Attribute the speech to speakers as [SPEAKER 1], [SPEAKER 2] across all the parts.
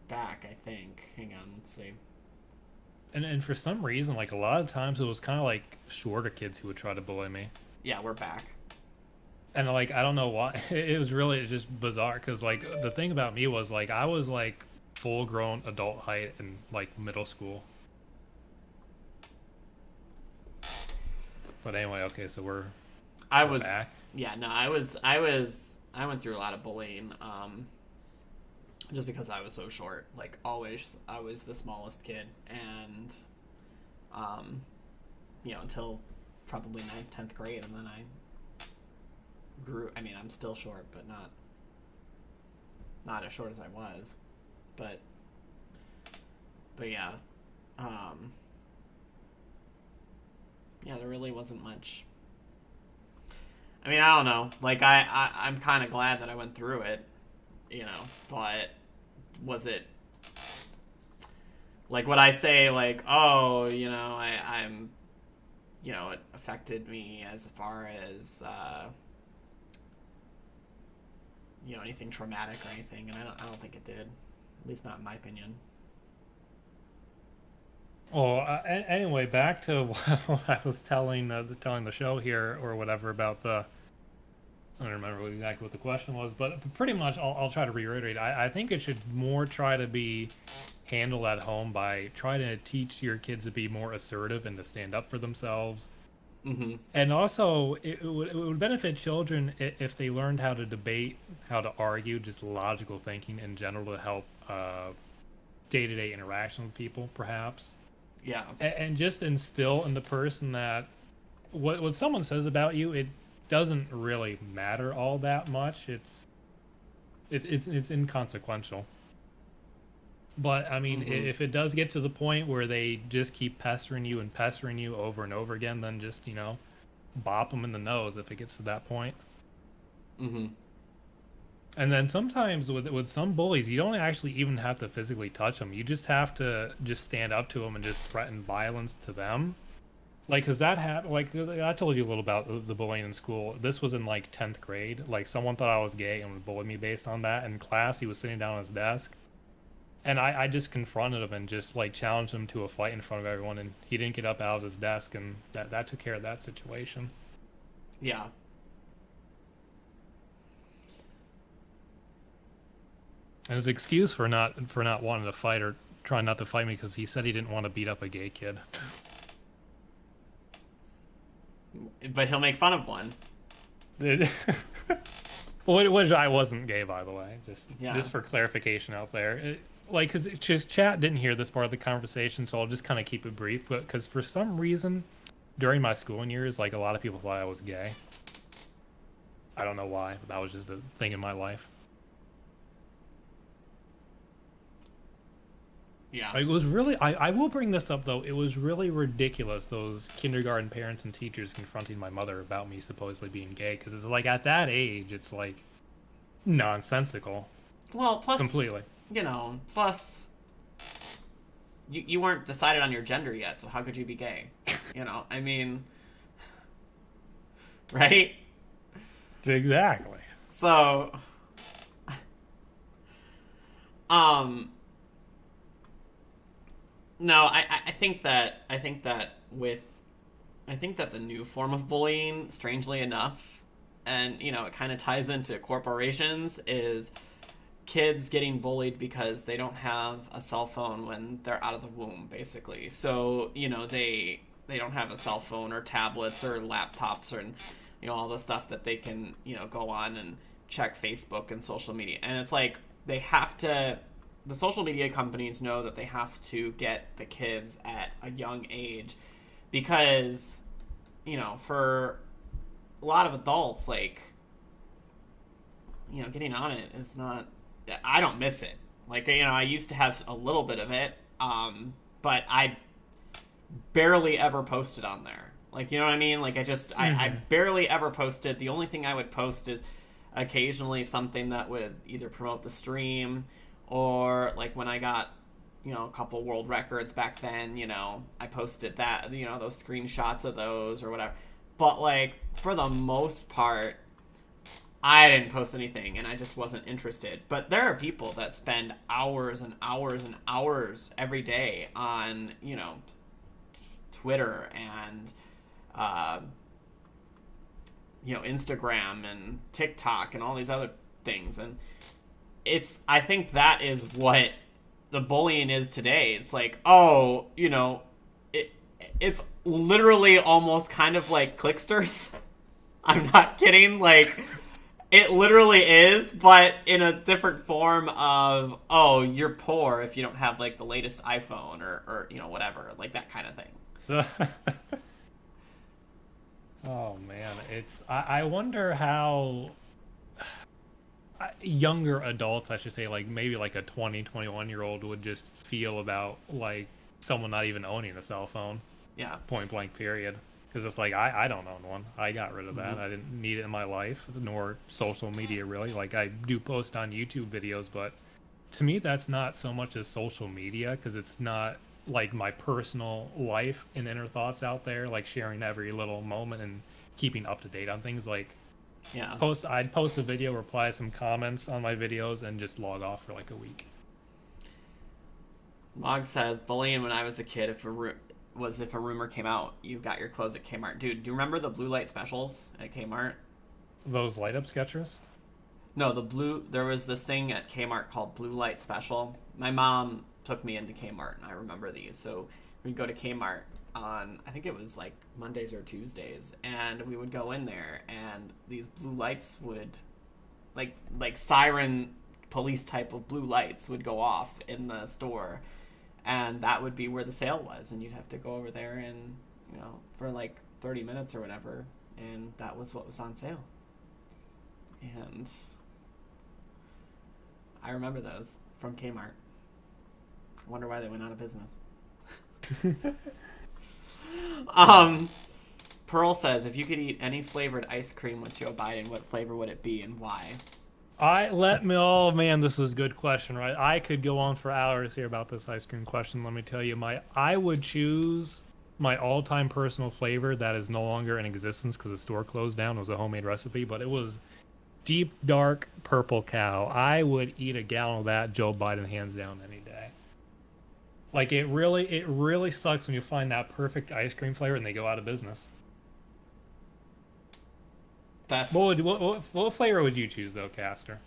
[SPEAKER 1] back, I think. Hang on, let's see.
[SPEAKER 2] And for some reason, like a lot of times, it was kind of like shorter kids who would try to bully me.
[SPEAKER 1] Yeah, we're back.
[SPEAKER 2] And like I don't know why, it was really just bizarre because like the thing about me was like I was like full grown adult height in like middle school. But anyway, okay, so
[SPEAKER 1] I
[SPEAKER 2] we're
[SPEAKER 1] was,
[SPEAKER 2] back.
[SPEAKER 1] yeah, no, I went through a lot of bullying, just because I was so short. Like, always, I was the smallest kid, and, um, until probably ninth, 10th grade, and then I grew. I mean, I'm still short, but not as short as I was. But, yeah, um, yeah, there really wasn't much. I mean, I don't know. Like, I'm kind of glad that I went through it, but was it like what I say, like, oh, I'm, it affected me as far as, anything traumatic or anything, and I don't think it did. At least not in my opinion.
[SPEAKER 2] Well, anyway, back to what I was telling the show here or whatever about the. I don't remember exactly what the question was, but pretty much I'll try to reiterate. I think it should more try to be handled at home by trying to teach your kids to be more assertive and to stand up for themselves.
[SPEAKER 1] Mm-hmm.
[SPEAKER 2] And also, it would benefit children if they learned how to debate, how to argue, just logical thinking in general to help day to day interaction with people, perhaps.
[SPEAKER 1] Yeah.
[SPEAKER 2] And just instill in the person that what someone says about you, it doesn't really matter all that much. It's inconsequential. But I mean,
[SPEAKER 1] Mm-hmm.
[SPEAKER 2] if it does get to the point where they just keep pestering you over and over again, then just bop them in the nose if it gets to that point.
[SPEAKER 1] Mm-hmm.
[SPEAKER 2] And then sometimes with some bullies, you don't actually even have to physically touch them. You just have to just stand up to them and just threaten violence to them. Like, cause that happened. Like I told you a little about the bullying in school. This was in like 10th grade. Like someone thought I was gay and would bully me based on that. In class, he was sitting down on his desk, and I just confronted him and just like challenged him to a fight in front of everyone. And he didn't get up out of his desk, and that took care of that situation.
[SPEAKER 1] Yeah.
[SPEAKER 2] And his excuse for not wanting to fight or trying not to fight me because he said he didn't want to beat up a gay kid.
[SPEAKER 1] But he'll make fun of one.
[SPEAKER 2] Which I wasn't gay, by the way. Just
[SPEAKER 1] Yeah.
[SPEAKER 2] just for clarification out there. Like, because just chat didn't hear this part of the conversation, so I'll just kind of keep it brief. But because for some reason, during my schooling years, like a lot of people thought I was gay. I don't know why, but that was just a thing in my life.
[SPEAKER 1] Yeah.
[SPEAKER 2] It was really, I will bring this up though. It was really ridiculous, those kindergarten parents and teachers confronting my mother about me supposedly being gay. Because it's like at that age, it's like nonsensical.
[SPEAKER 1] Well,
[SPEAKER 2] Completely.
[SPEAKER 1] plus you weren't decided on your gender yet, so how could you be gay? I mean, right?
[SPEAKER 2] Exactly.
[SPEAKER 1] So, um, no, I think that the new form of bullying, strangely enough, and it kind of ties into corporations, is kids getting bullied because they don't have a cell phone when they're out of the womb, basically. So they don't have a cell phone or tablets or laptops or all the stuff that they can go on and check Facebook and social media. And it's like they have to. The social media companies know that they have to get the kids at a young age because for a lot of adults, like getting on it is not. I don't miss it. Like I used to have a little bit of it, but I barely ever posted on there. Like you know what I mean? Like I
[SPEAKER 2] Hmm.
[SPEAKER 1] barely ever posted. The only thing I would post is occasionally something that would either promote the stream or like when I got a couple world records back then. I posted that those screenshots of those or whatever. But like for the most part, I didn't post anything, and I just wasn't interested. But there are people that spend hours and hours and hours every day on, Twitter and, Instagram and TikTok and all these other things. And I think that is what the bullying is today. It's like, it's literally almost kind of like Clicksters. I'm not kidding. Like, it literally is, but in a different form of, you're poor if you don't have, like, the latest iPhone or whatever. Like, that kind of thing.
[SPEAKER 2] So, oh, man. I wonder how younger adults, I should say, like, maybe like a 20, 21-year-old would just feel about, like, someone not even owning a cell phone.
[SPEAKER 1] Yeah.
[SPEAKER 2] Point blank, period. Because it's like, I don't own one. I got rid of that. I didn't need it in my life, nor social media, really. Like, I do post on YouTube videos, but to me, that's not so much as social media, because it's not, like, my personal life and inner thoughts out there, like, sharing every little moment and keeping up to date on things. Like,
[SPEAKER 1] yeah.
[SPEAKER 2] I'd post a video, reply to some comments on my videos, and just log off for, like, a week.
[SPEAKER 1] Mog says, bullying when I was a kid, if a rumor came out, you got your clothes at Kmart. Dude, do you remember the blue light specials at Kmart?
[SPEAKER 2] Those light up sketchers?
[SPEAKER 1] No, there was this thing at Kmart called Blue Light Special. My mom took me into Kmart, and I remember these. So we'd go to Kmart on, I think it was like Mondays or Tuesdays, and we would go in there, and these blue lights would, like siren police type of blue lights would go off in the store. And that would be where the sale was, and you'd have to go over there and, for like 30 minutes or whatever, and that was what was on sale. And I remember those from Kmart. I wonder why they went out of business. Pearl says, if you could eat any flavored ice cream with Joe Biden, what flavor would it be and why?
[SPEAKER 2] Oh man, this is a good question, right? I could go on for hours here about this ice cream question. Let me tell you, I would choose my all-time personal flavor that is no longer in existence because the store closed down. It was a homemade recipe, but it was deep, dark purple cow. I would eat a gallon of that, Joe Biden, hands down, any day. Like, it really sucks when you find that perfect ice cream flavor and they go out of business. What flavor would you choose, though, Caster?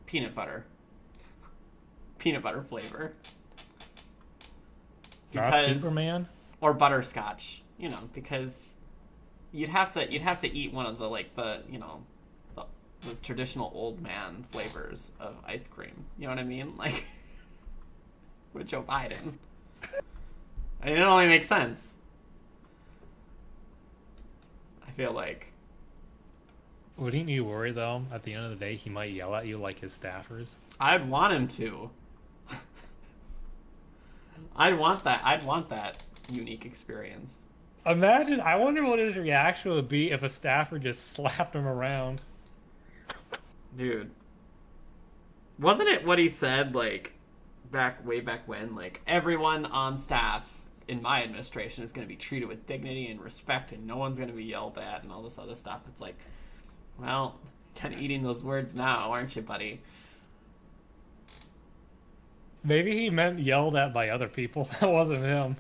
[SPEAKER 1] Peanut butter. Peanut butter flavor.
[SPEAKER 2] Not Superman?
[SPEAKER 1] Or butterscotch, because you'd have to eat one of the traditional old man flavors of ice cream. You know what I mean? Like, with Joe Biden. I mean, it only makes sense. I feel like.
[SPEAKER 2] Wouldn't you worry, though, at the end of the day, he might yell at you like his staffers?
[SPEAKER 1] I'd want him to. I'd want that unique experience.
[SPEAKER 2] Imagine, I wonder what his reaction would be if a staffer just slapped him around.
[SPEAKER 1] Dude. Wasn't it what he said, like, way back when, like, everyone on staff in my administration is going to be treated with dignity and respect, and no one's going to be yelled at and all this other stuff. It's like, well, kind of eating those words now, aren't you, buddy?
[SPEAKER 2] Maybe he meant yelled at by other people. That wasn't him.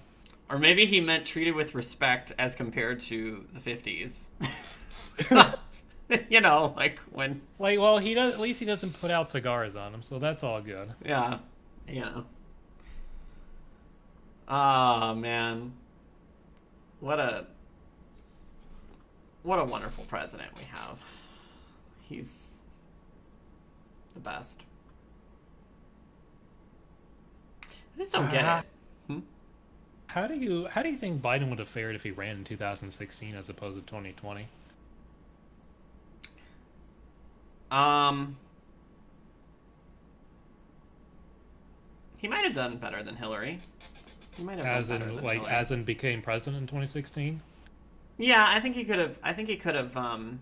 [SPEAKER 1] Or maybe he meant treated with respect as compared to the 50s. Like when...
[SPEAKER 2] Like, well, he does. At least he doesn't put out cigars on him, so that's all good.
[SPEAKER 1] Yeah, Oh, man. What a wonderful president we have. He's the best. I just don't get it.
[SPEAKER 2] How do you think Biden would have fared if he ran in 2016 as opposed to 2020?
[SPEAKER 1] He might have done better than Hillary. He might have
[SPEAKER 2] as
[SPEAKER 1] done better than Hillary.
[SPEAKER 2] As in became president in 2016.
[SPEAKER 1] Yeah, I think he could have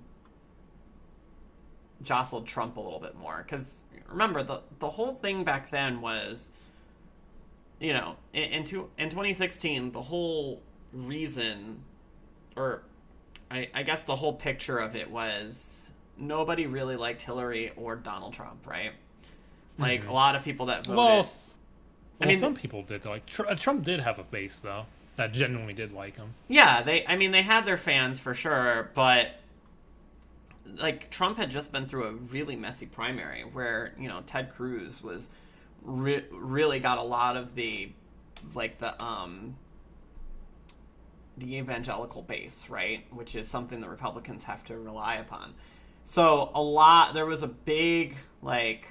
[SPEAKER 1] jostled Trump a little bit more, because remember the whole thing back then was, in 2016 the whole reason, or I guess the whole picture of it was nobody really liked Hillary or Donald Trump, right? Like, a lot of people that voted.
[SPEAKER 2] Well,
[SPEAKER 1] I mean,
[SPEAKER 2] some people did. Like Trump did have a base though that genuinely did like him.
[SPEAKER 1] yeah, they had their fans for sure, but like Trump had just been through a really messy primary where Ted Cruz was really got a lot of the like the evangelical base, right, which is something the Republicans have to rely upon. So there was a big, like,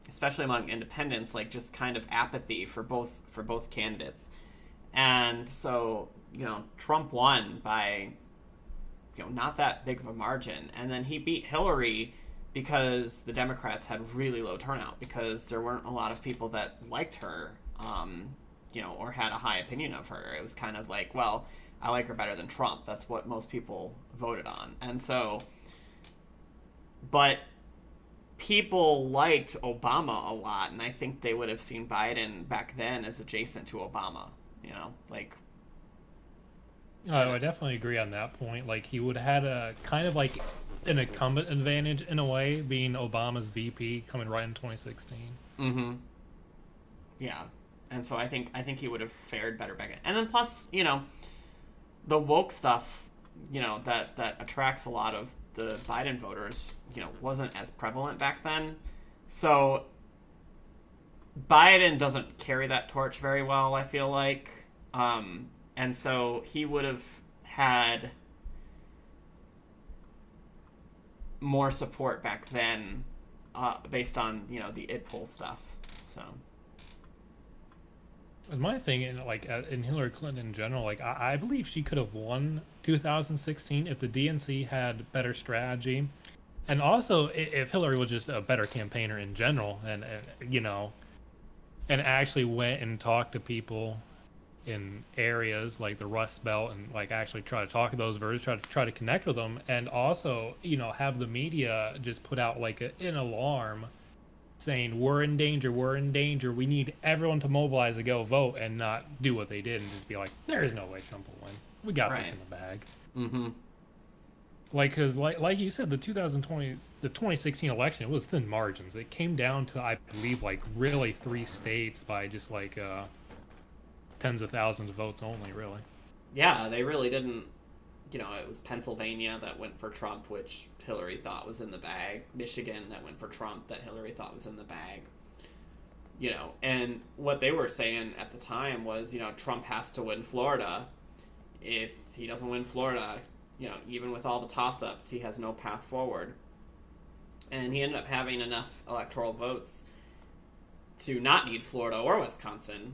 [SPEAKER 1] especially among independents, like just kind of apathy for both candidates. And so, Trump won by not that big of a margin, and then he beat Hillary because the Democrats had really low turnout because there weren't a lot of people that liked her, or had a high opinion of her. It was kind of like, well, I like her better than Trump. That's what most people voted on. And so, but people liked Obama a lot, and I think they would have seen Biden back then as adjacent to Obama, like.
[SPEAKER 2] Oh, I definitely agree on that point. Like, he would have had a kind of like an incumbent advantage in a way, being Obama's VP coming right in 2016.
[SPEAKER 1] Mm-hmm. Yeah. And so I think he would have fared better back then. And then plus, the woke stuff, that attracts a lot of the Biden voters, wasn't as prevalent back then. So Biden doesn't carry that torch very well, I feel like. And so he would have had more support back then, based on, the id poll stuff. So.
[SPEAKER 2] My thing in Hillary Clinton in general, like I believe she could have won 2016 if the DNC had better strategy, and also if Hillary was just a better campaigner in general, and actually went and talked to people in areas like the Rust Belt and like actually try to talk to those voters, try to connect with them, and also have the media just put out like an alarm saying we're in danger, we need everyone to mobilize to go vote, and not do what they did and just be like, there's no way Trump will win, we got this in the bag.
[SPEAKER 1] Mm-hmm.
[SPEAKER 2] Like, because like you said, the 2016 election, it was thin margins. It came down to, I believe, like really 3 states by just like tens of thousands of votes only, really.
[SPEAKER 1] Yeah, they really didn't. It was Pennsylvania that went for Trump, which Hillary thought was in the bag. Michigan that went for Trump that Hillary thought was in the bag. And what they were saying at the time was, Trump has to win Florida. If he doesn't win Florida, even with all the toss-ups, he has no path forward. And he ended up having enough electoral votes to not need Florida or Wisconsin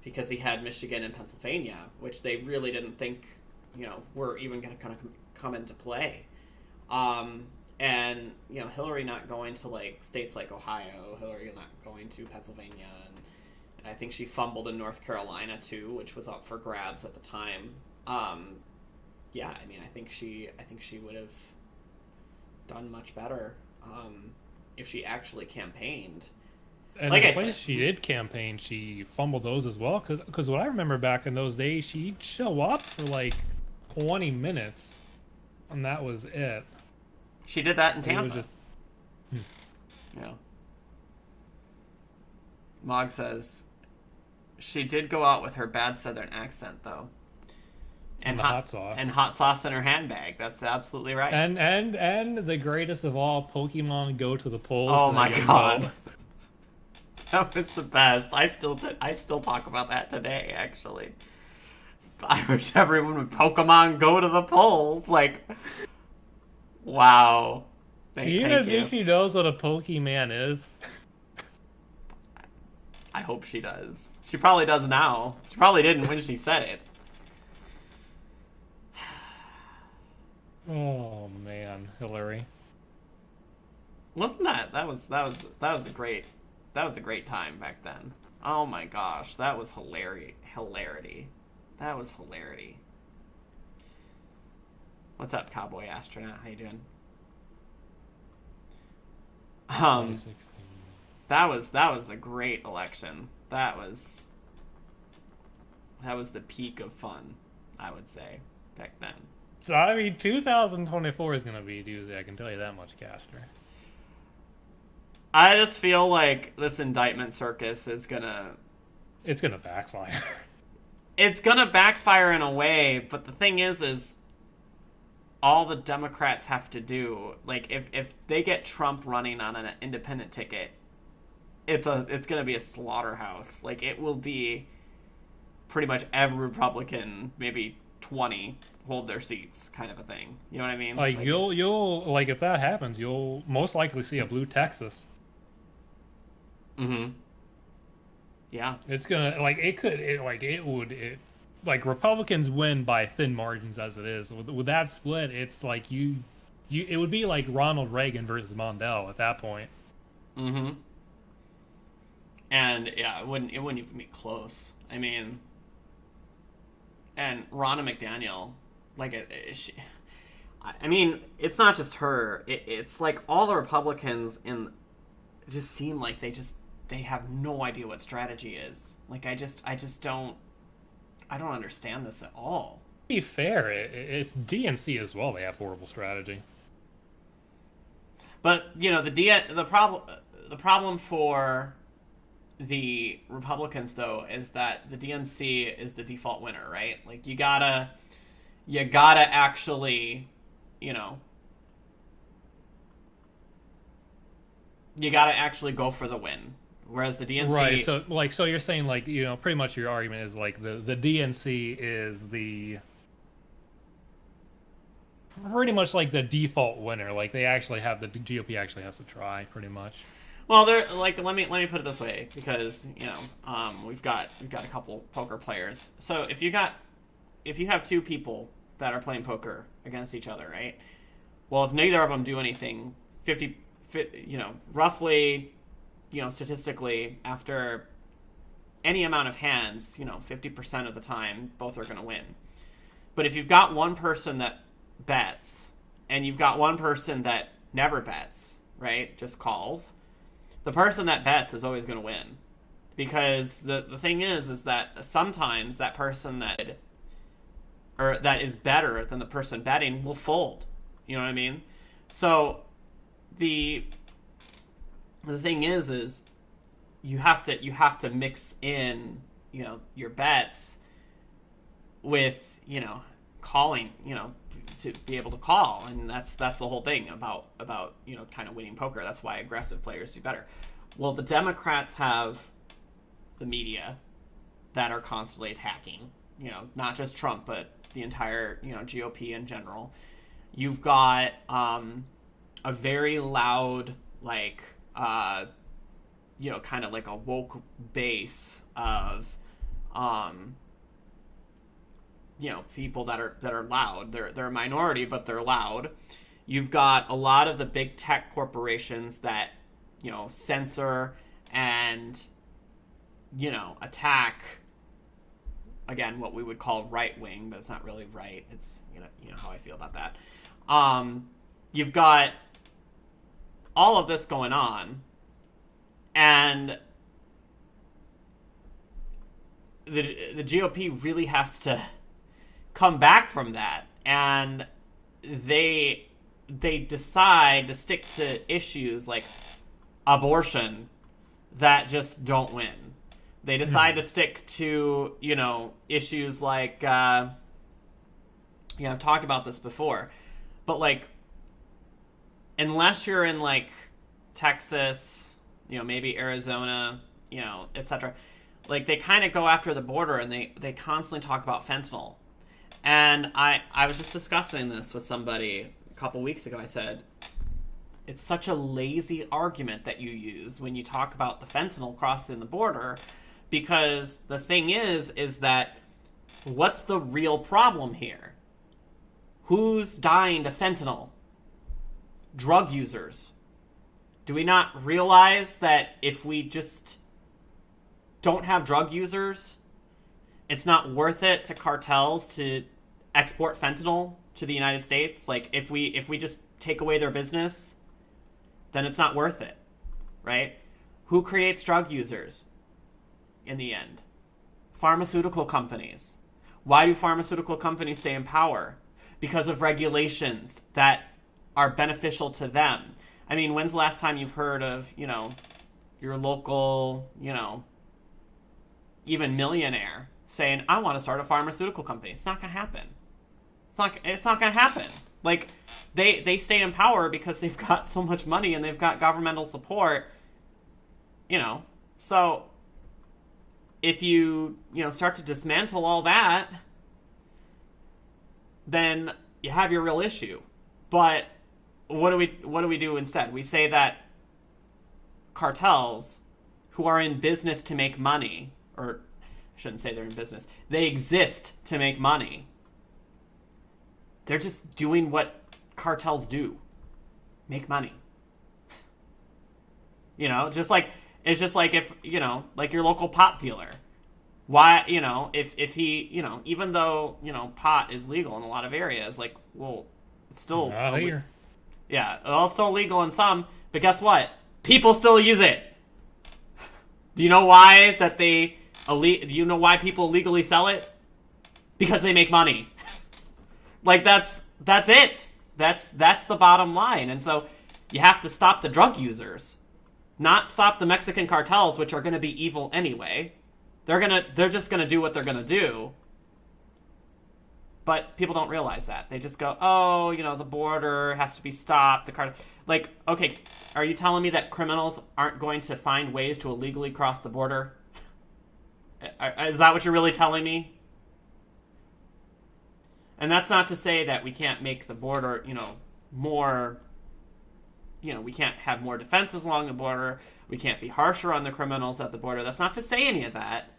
[SPEAKER 1] because he had Michigan and Pennsylvania, which they really didn't think were even going to kind of come into play. And, Hillary not going to, like, states like Ohio, Hillary not going to Pennsylvania, and I think she fumbled in North Carolina, too, which was up for grabs at the time. Yeah, I mean, I think she would have done much better if she actually campaign.
[SPEAKER 2] And like the place she did campaign, she fumbled those as well. Because what I remember back in those days, she'd show up for like 20 minutes, and that was it.
[SPEAKER 1] She did that in Tampa.
[SPEAKER 2] It was just...
[SPEAKER 1] Mog says, she did go out with her bad Southern accent, though.
[SPEAKER 2] And hot sauce.
[SPEAKER 1] And hot sauce in her handbag. That's absolutely right.
[SPEAKER 2] And the greatest of all, Pokemon Go to the polls.
[SPEAKER 1] Oh my god. That was the best. I still talk about that today, actually. I wish everyone would Pokemon Go to the polls. Like, wow.
[SPEAKER 2] Do you even think she knows what a Pokemon is?
[SPEAKER 1] I hope she does. She probably does now. She probably didn't when she said it.
[SPEAKER 2] Oh man, Hillary.
[SPEAKER 1] Wasn't that was a great time back then. Oh my gosh, that was hilarity. That was hilarity. What's up, Cowboy Astronaut? How you doing?
[SPEAKER 2] 2016.
[SPEAKER 1] That was a great election. That was That was the peak of fun, I would say, back then.
[SPEAKER 2] So I mean, 2024 is gonna be a doozy. I can tell you that much, Caster.
[SPEAKER 1] I just feel like this indictment circus is gonna...
[SPEAKER 2] It's gonna backfire.
[SPEAKER 1] It's gonna backfire in a way, but the thing is all the Democrats have to do, like, if they get Trump running on an independent ticket, it's gonna be a slaughterhouse. Like, it will be pretty much every Republican, maybe 20, hold their seats, kind of a thing. You know what I mean?
[SPEAKER 2] Like you'll like if that happens, you'll most likely see a blue Texas.
[SPEAKER 1] Mm-hmm. Yeah.
[SPEAKER 2] It's gonna like Republicans win by thin margins as it is. With that split, it's like it would be like Ronald Reagan versus Mondale at that point.
[SPEAKER 1] Mm-hmm. And yeah, it wouldn't even be close. I mean, and Ronna McDaniel, like I mean, it's not just her. It's like all the Republicans just seem like they have no idea what strategy is. Like I just don't understand this at all.
[SPEAKER 2] To be fair, it's DNC as well. They have horrible strategy.
[SPEAKER 1] But you know the problem for the Republicans though is that the DNC is the default winner, right? Like you gotta actually, you gotta actually go for the win. Whereas the DNC,
[SPEAKER 2] right? So you're saying like pretty much your argument is like the DNC is pretty much like the default winner. Like they actually have the GOP actually has to try pretty much.
[SPEAKER 1] Well, they're like let me put it this way because we've got a couple poker players. So if you have two people that are playing poker against each other, right? Well, if neither of them do anything, roughly, statistically, after any amount of hands, 50% of the time, both are going to win. But if you've got one person that bets and you've got one person that never bets, right, just calls, the person that bets is always going to win. Because the thing is that sometimes that person that is better than the person betting will fold. You know what I mean? So the thing is you have to mix in, your bets with, calling, to be able to call, and that's the whole thing about kind of winning poker. That's why aggressive players do better. Well, the Democrats have the media that are constantly attacking, not just Trump, but the entire, GOP in general. You've got a very loud, like, kind of like a woke base of, people that are loud. They're a minority, but they're loud. You've got a lot of the big tech corporations that, censor and, attack, again, what we would call right wing, but it's not really right. It's, how I feel about that. You've got all of this going on, and the GOP really has to come back from that, and they decide to stick to issues like abortion that just don't win. They decide to stick to, issues like, I've talked about this before, but like, unless you're in like Texas, maybe Arizona, etc., like they kind of go after the border and they constantly talk about fentanyl. And I was just discussing this with somebody a couple weeks ago. I said, it's such a lazy argument that you use when you talk about the fentanyl crossing the border, because the thing is that what's the real problem here? Who's dying to fentanyl? Drug users. Do we not realize that if we just don't have drug users, it's not worth it to cartels to export fentanyl to the United States? Like, if we just take away their business, then it's not worth it, right? Who creates drug users in the end? Pharmaceutical companies. Why do pharmaceutical companies stay in power? Because of regulations that are beneficial to them. I mean, when's the last time you've heard of, your local, even millionaire saying, I want to start a pharmaceutical company? It's not going to happen. It's not going to happen. Like, they stay in power because they've got so much money and they've got governmental support, So if you, start to dismantle all that, then you have your real issue. But what do we do instead? We say that cartels who are in business to make money, or I shouldn't say they're in business, they exist to make money. They're just doing what cartels do. Make money. It's just like if, like your local pot dealer. Why, if he, even though, pot is legal in a lot of areas, like, well, it's still...
[SPEAKER 2] here.
[SPEAKER 1] Yeah, well, it's still legal in some, but guess what? People still use it. Do you know why do you know why people illegally sell it? Because they make money. Like, that's it. That's the bottom line. And so you have to stop the drug users, not stop the Mexican cartels, which are going to be evil anyway. They're just going to do what they're going to do. But people don't realize that. They just go, oh, the border has to be stopped. Like, okay, are you telling me that criminals aren't going to find ways to illegally cross the border? Is that what you're really telling me? And that's not to say that we can't make the border, more, we can't have more defenses along the border. We can't be harsher on the criminals at the border. That's not to say any of that.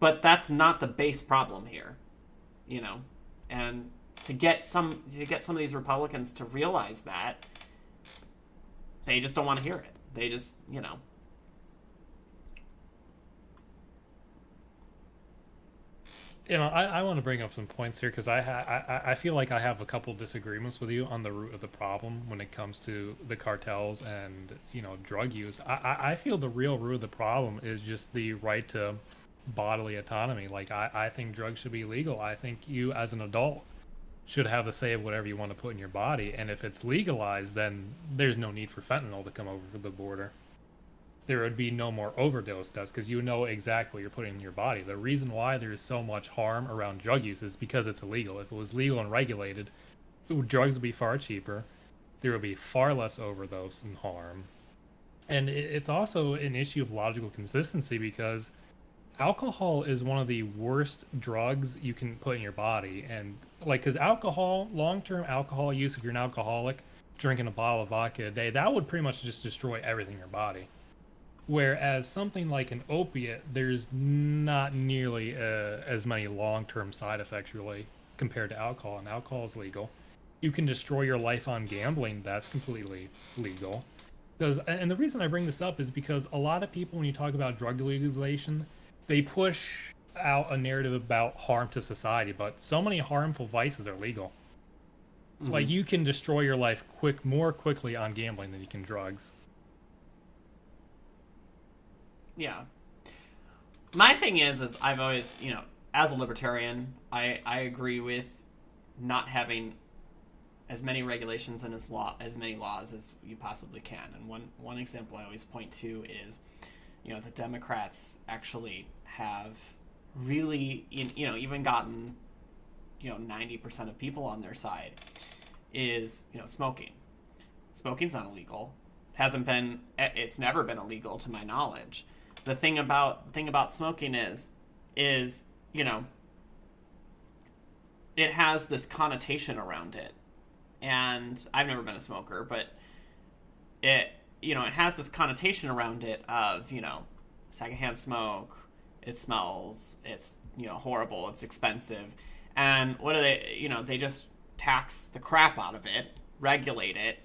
[SPEAKER 1] But that's not the base problem here, And to get some of these Republicans to realize that, they just don't want to hear it. They just,
[SPEAKER 2] I want to bring up some points here because I feel like I have a couple disagreements with you on the root of the problem when it comes to the cartels and, drug use. I feel the real root of the problem is just the right to bodily autonomy. Like, I think drugs should be legal. I think you as an adult should have a say of whatever you want to put in your body, and if it's legalized, then there's no need for fentanyl to come over the border. There would be no more overdose deaths because you know exactly what you're putting in your body. The reason why there's so much harm around drug use is because it's illegal. If it was legal and regulated, drugs would be far cheaper. There would be far less overdose and harm. And it's also an issue of logical consistency because alcohol is one of the worst drugs you can put in your body. And because alcohol, long-term alcohol use, if you're an alcoholic, drinking a bottle of vodka a day, that would pretty much just destroy everything in your body. Whereas something like an opiate, there's not nearly as many long-term side effects really compared to alcohol, and alcohol is legal. You can destroy your life on gambling, that's completely legal. And the reason I bring this up is because a lot of people, when you talk about drug legalization, they push out a narrative about harm to society, but so many harmful vices are legal. Mm-hmm. Like, you can destroy your life more quickly on gambling than you can drugs.
[SPEAKER 1] Yeah. My thing is I've always, as a libertarian, I agree with not having as many regulations and as many laws as you possibly can. And one example I always point to is, the Democrats actually have really, even gotten, 90% of people on their side is, smoking. Smoking's not illegal. It's never been illegal to my knowledge. The thing about smoking is, it has this connotation around it. And I've never been a smoker, but it has this connotation around it of, secondhand smoke, it smells, it's, horrible, it's expensive. And what do they just tax the crap out of it, regulate it.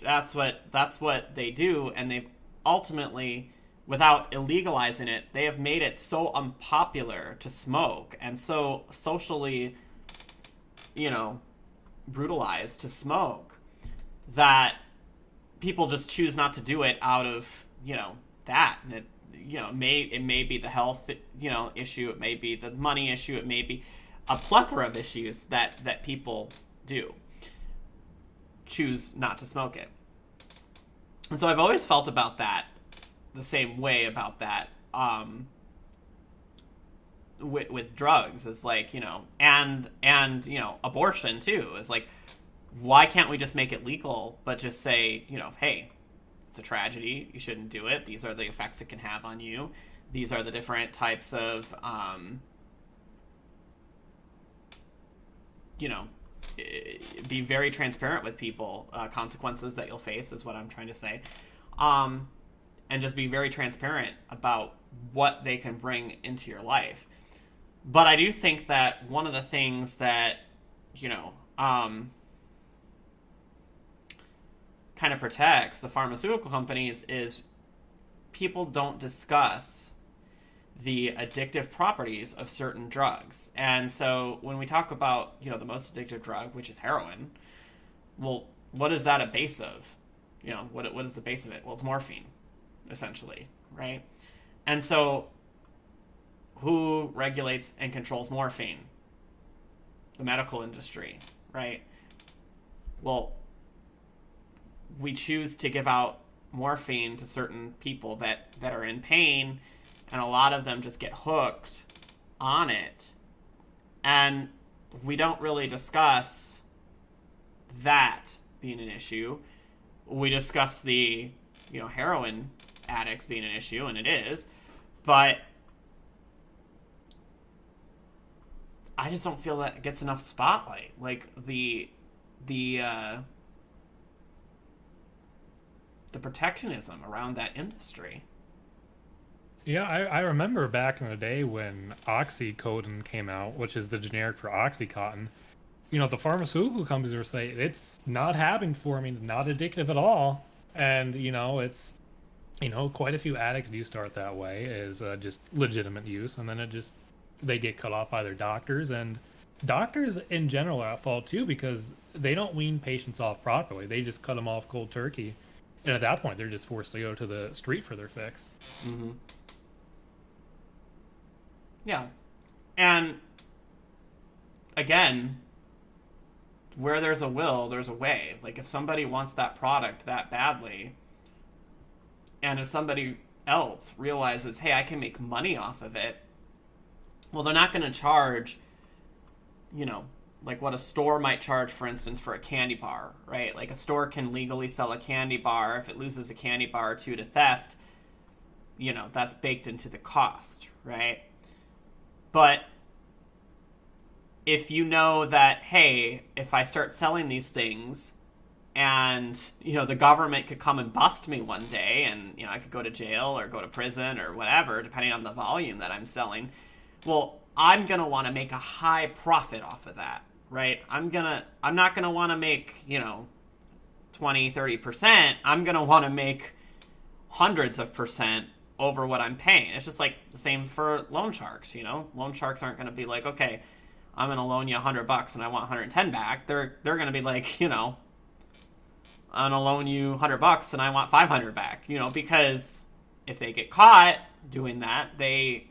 [SPEAKER 1] That's what they do, and they've ultimately, without illegalizing it, they have made it so unpopular to smoke and so socially, brutalized to smoke that people just choose not to do it out of, that. And it may be the health, issue, it may be the money issue, it may be a plethora of issues that people do choose not to smoke it. And so I've always felt about that the same way about that, with drugs. It's like, and abortion too. It's like, why can't we just make it legal, but just say, hey, it's a tragedy, you shouldn't do it, these are the effects it can have on you, these are the different types of be very transparent with people, consequences that you'll face is what I'm trying to say, and just be very transparent about what they can bring into your life. But I do think that one of the things that kind of protects the pharmaceutical companies is people don't discuss the addictive properties of certain drugs. And so when we talk about, the most addictive drug, which is heroin, well, what is that a base of? What is the base of it? Well, it's morphine, essentially, right? And so who regulates and controls morphine? The medical industry, right? Well, we choose to give out morphine to certain people that are in pain, and a lot of them just get hooked on it. And we don't really discuss that being an issue. We discuss the, heroin addicts being an issue, and it is, but I just don't feel that it gets enough spotlight. Like the protectionism around that industry.
[SPEAKER 2] Yeah, I remember back in the day when oxycodone came out, which is the generic for Oxycontin. The pharmaceutical companies were saying it's not having for me, not addictive at all, and it's quite a few addicts do start that way, is just legitimate use, and then they get cut off by their doctors, and doctors in general are at fault too, because they don't wean patients off properly. They just cut them off cold turkey. And at that point, they're just forced to go to the street for their fix.
[SPEAKER 1] Mm-hmm. Yeah. And, again, where there's a will, there's a way. Like, if somebody wants that product that badly, and if somebody else realizes, hey, I can make money off of it, well, they're not going to charge, like what a store might charge, for instance, for a candy bar, right? Like a store can legally sell a candy bar. If it loses a candy bar or two to theft, that's baked into the cost, right? But if you know that, hey, if I start selling these things and, the government could come and bust me one day and, I could go to jail or go to prison or whatever, depending on the volume that I'm selling, well, I'm going to want to make a high profit off of that. Right? I'm not going to want to make, 20, 30%. I'm going to want to make hundreds of percent over what I'm paying. It's just like the same for loan sharks, Loan sharks aren't going to be like, okay, I'm going to loan you $100 and I want 110 back. They're going to be like, I'm going to loan you $100 and I want 500 back, because if they get caught doing that, they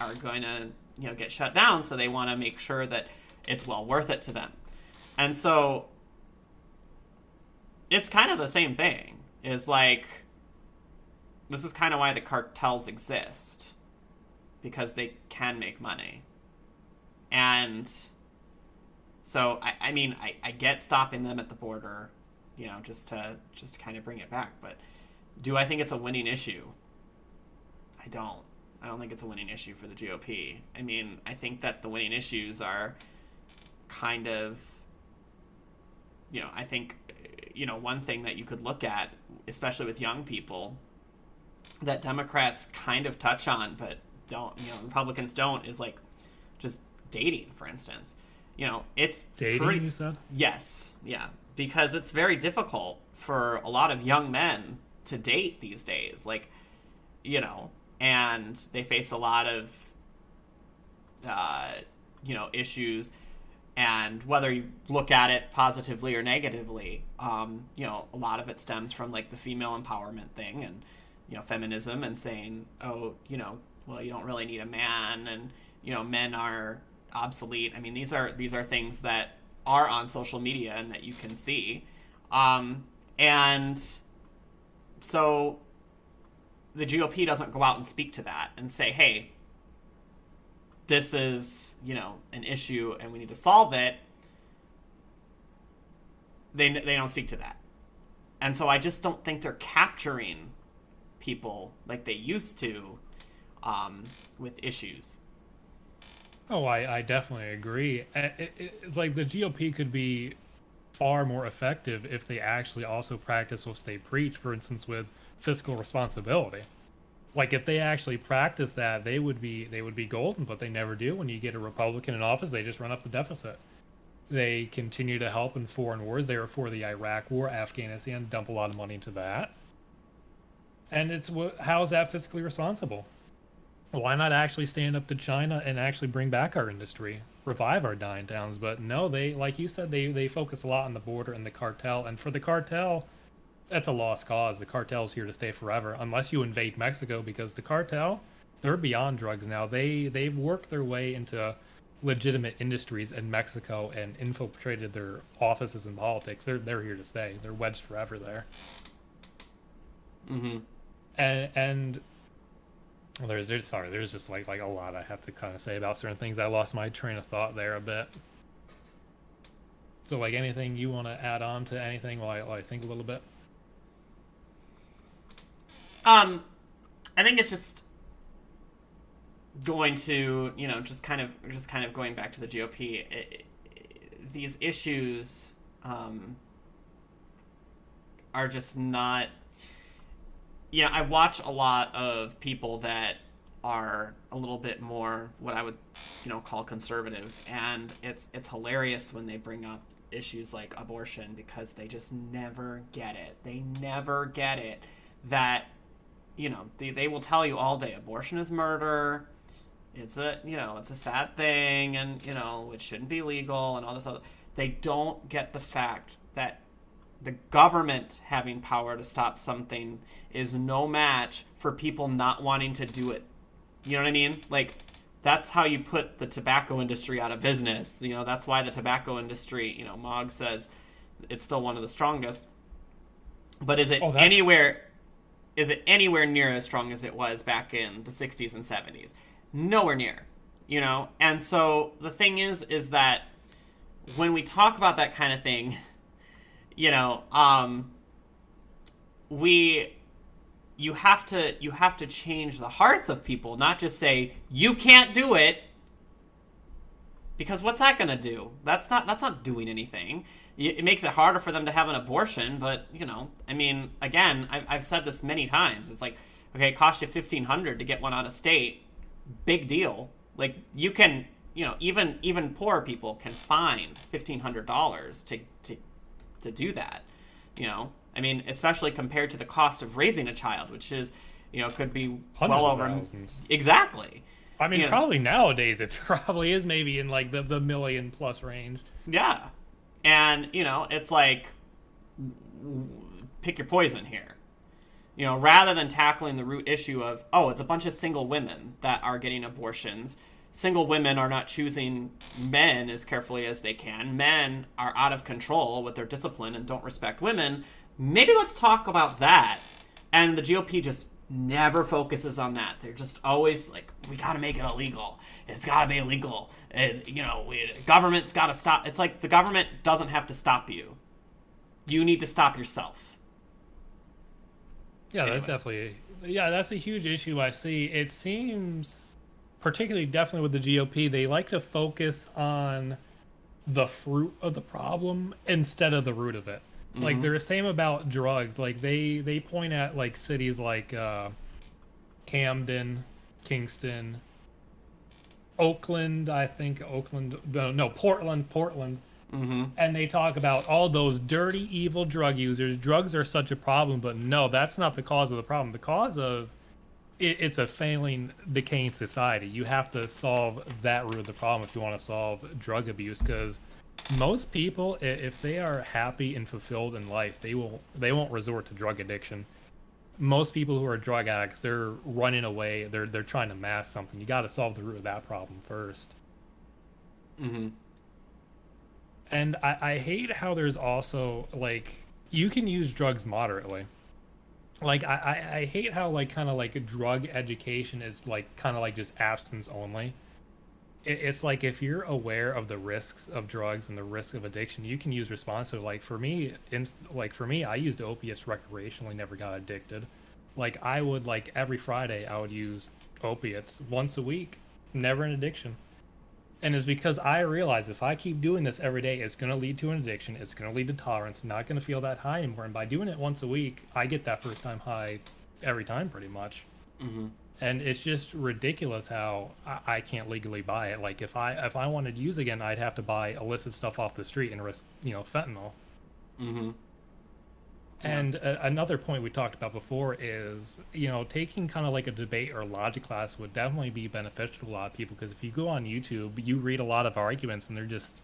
[SPEAKER 1] are going to get shut down, so they want to make sure that it's well worth it to them. And so it's kind of the same thing. Is like, this is kind of why the cartels exist, because they can make money. And so I get stopping them at the border, just to kind of bring it back. But do I think it's a winning issue? I don't think it's a winning issue for the GOP. I think that the winning issues are kind of, I think, one thing that you could look at, especially with young people, that Democrats kind of touch on, but don't, Republicans don't, is like just dating, for instance. It's
[SPEAKER 2] dating, you said?
[SPEAKER 1] Yes. Yeah. Because it's very difficult for a lot of young men to date these days. Like, and they face a lot of, issues And whether you look at it positively or negatively, a lot of it stems from like the female empowerment thing and, feminism and saying, oh, well, you don't really need a man, and, men are obsolete. I mean, these are things that are on social media and that you can see. And so the GOP doesn't go out and speak to that and say, hey, this is, an issue and we need to solve it. They don't speak to that. And so I just don't think they're capturing people like they used to with issues.
[SPEAKER 2] Oh, I definitely agree. Like the GOP could be far more effective if they actually also practice what they preach, for instance, with fiscal responsibility. Like if they actually practice that, they would be golden, but they never do. When you get a Republican in office, they just run up the deficit. They continue to help in foreign wars. They were for the Iraq War, Afghanistan, dump a lot of money into that. And how is that fiscally responsible? Why not actually stand up to China and actually bring back our industry, revive our dying towns? But no, they, like you said, they focus a lot on the border and the cartel. And for the cartel, that's a lost cause. The cartel's here to stay forever, unless you invade Mexico, because the cartel, they're beyond drugs now. They've worked their way into legitimate industries in Mexico and infiltrated their offices and politics. They're here to stay. They're wedged forever there.
[SPEAKER 1] Mm-hmm.
[SPEAKER 2] And well, there's just like a lot I have to kind of say about certain things. I lost my train of thought there a bit. So like anything you want to add on to anything while I think a little bit?
[SPEAKER 1] I think it's just going to, just kind of going back to the GOP. These issues are just not. I watch a lot of people that are a little bit more what I would, call conservative, and it's hilarious when they bring up issues like abortion, because they just never get it. They never get it that. They will tell you all day abortion is murder. It's a sad thing, and it shouldn't be legal and all this other. They don't get the fact that the government having power to stop something is no match for people not wanting to do it. You know what I mean? Like, that's how you put the tobacco industry out of business. That's why the tobacco industry, Mogg says it's still one of the strongest. But is it anywhere near as strong as it was back in the 60s and 70s? Nowhere near, And so the thing is that when we talk about that kind of thing, you have to change the hearts of people, not just say you can't do it, because what's that going to do? That's not doing anything. It makes it harder for them to have an abortion, but, again, I've said this many times. It's like, okay, it costs you $1,500 to get one out of state. Big deal. Like, you can, even poor people can find $1,500 to do that, especially compared to the cost of raising a child, which is, could be
[SPEAKER 2] hundreds
[SPEAKER 1] well
[SPEAKER 2] of
[SPEAKER 1] over.
[SPEAKER 2] thousands.
[SPEAKER 1] Exactly.
[SPEAKER 2] Probably nowadays it probably is maybe in like the million plus range.
[SPEAKER 1] Yeah. And, it's like, pick your poison here. Rather than tackling the root issue of, oh, it's a bunch of single women that are getting abortions. Single women are not choosing men as carefully as they can. Men are out of control with their discipline and don't respect women. Maybe let's talk about that. And the GOP just never focuses on that. They're just always like, we got to make it illegal. It's got to be illegal. Government's got to stop. It's like the government doesn't have to stop you. You need to stop yourself.
[SPEAKER 2] Yeah,
[SPEAKER 1] Anyway.
[SPEAKER 2] That's a huge issue I see. It seems, particularly definitely with the GOP, they like to focus on the fruit of the problem instead of the root of it. Mm-hmm. Like they're the same about drugs. Like they point at like cities like Camden, Kingston, Portland.
[SPEAKER 1] Mm-hmm.
[SPEAKER 2] And they talk about all those dirty, evil drug users. Drugs are such a problem, but no, that's not the cause of the problem. The cause of it's a failing, decaying society. You have to solve that root of the problem if you want to solve drug abuse. Because most people, if they are happy and fulfilled in life, they won't resort to drug addiction. Most people who are drug addicts, they're running away. They're trying to mask something. You got to solve the root of that problem first.
[SPEAKER 1] Mm-hmm.
[SPEAKER 2] And I hate how there's also like you can use drugs moderately. Like I hate how like kind of like a drug education is like kind of like just abstinence only. It's like if you're aware of the risks of drugs and the risk of addiction, you can use responsibly. Like for me, I used opiates recreationally, never got addicted. Like I would like every Friday I would use opiates once a week, never an addiction. And it's because I realize if I keep doing this every day, it's going to lead to an addiction. It's going to lead to tolerance. Not going to feel that high anymore. And by doing it once a week, I get that first time high every time, pretty much.
[SPEAKER 1] Mm-hmm.
[SPEAKER 2] And it's just ridiculous how I can't legally buy it. Like if I wanted to use again, I'd have to buy illicit stuff off the street and risk fentanyl.
[SPEAKER 1] Mm-hmm.
[SPEAKER 2] And another point we talked about before is, taking kind of like a debate or logic class would definitely be beneficial to a lot of people because if you go on YouTube, you read a lot of arguments and they're just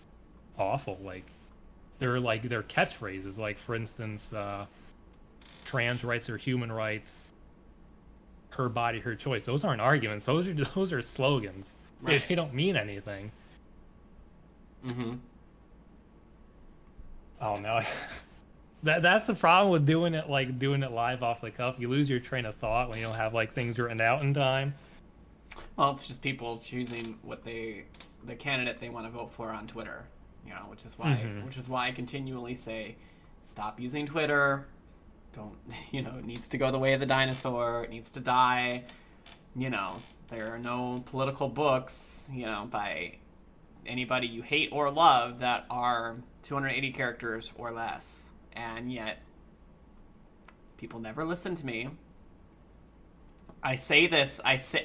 [SPEAKER 2] awful. They're catchphrases. Like, for instance, trans rights are human rights, her body, her choice. Those aren't arguments. Those are slogans.
[SPEAKER 1] Right.
[SPEAKER 2] They don't mean anything.
[SPEAKER 1] Mm-hmm.
[SPEAKER 2] Oh, no. That's the problem with doing it live off the cuff. You lose your train of thought when you don't have like things written out in time.
[SPEAKER 1] Well, it's just people choosing the candidate they want to vote for on Twitter, which is why I continually say, stop using Twitter. Don't, it needs to go the way of the dinosaur. It needs to die. There are no political books, by anybody you hate or love that are 280 characters or less. And yet, people never listen to me. I say this, actually,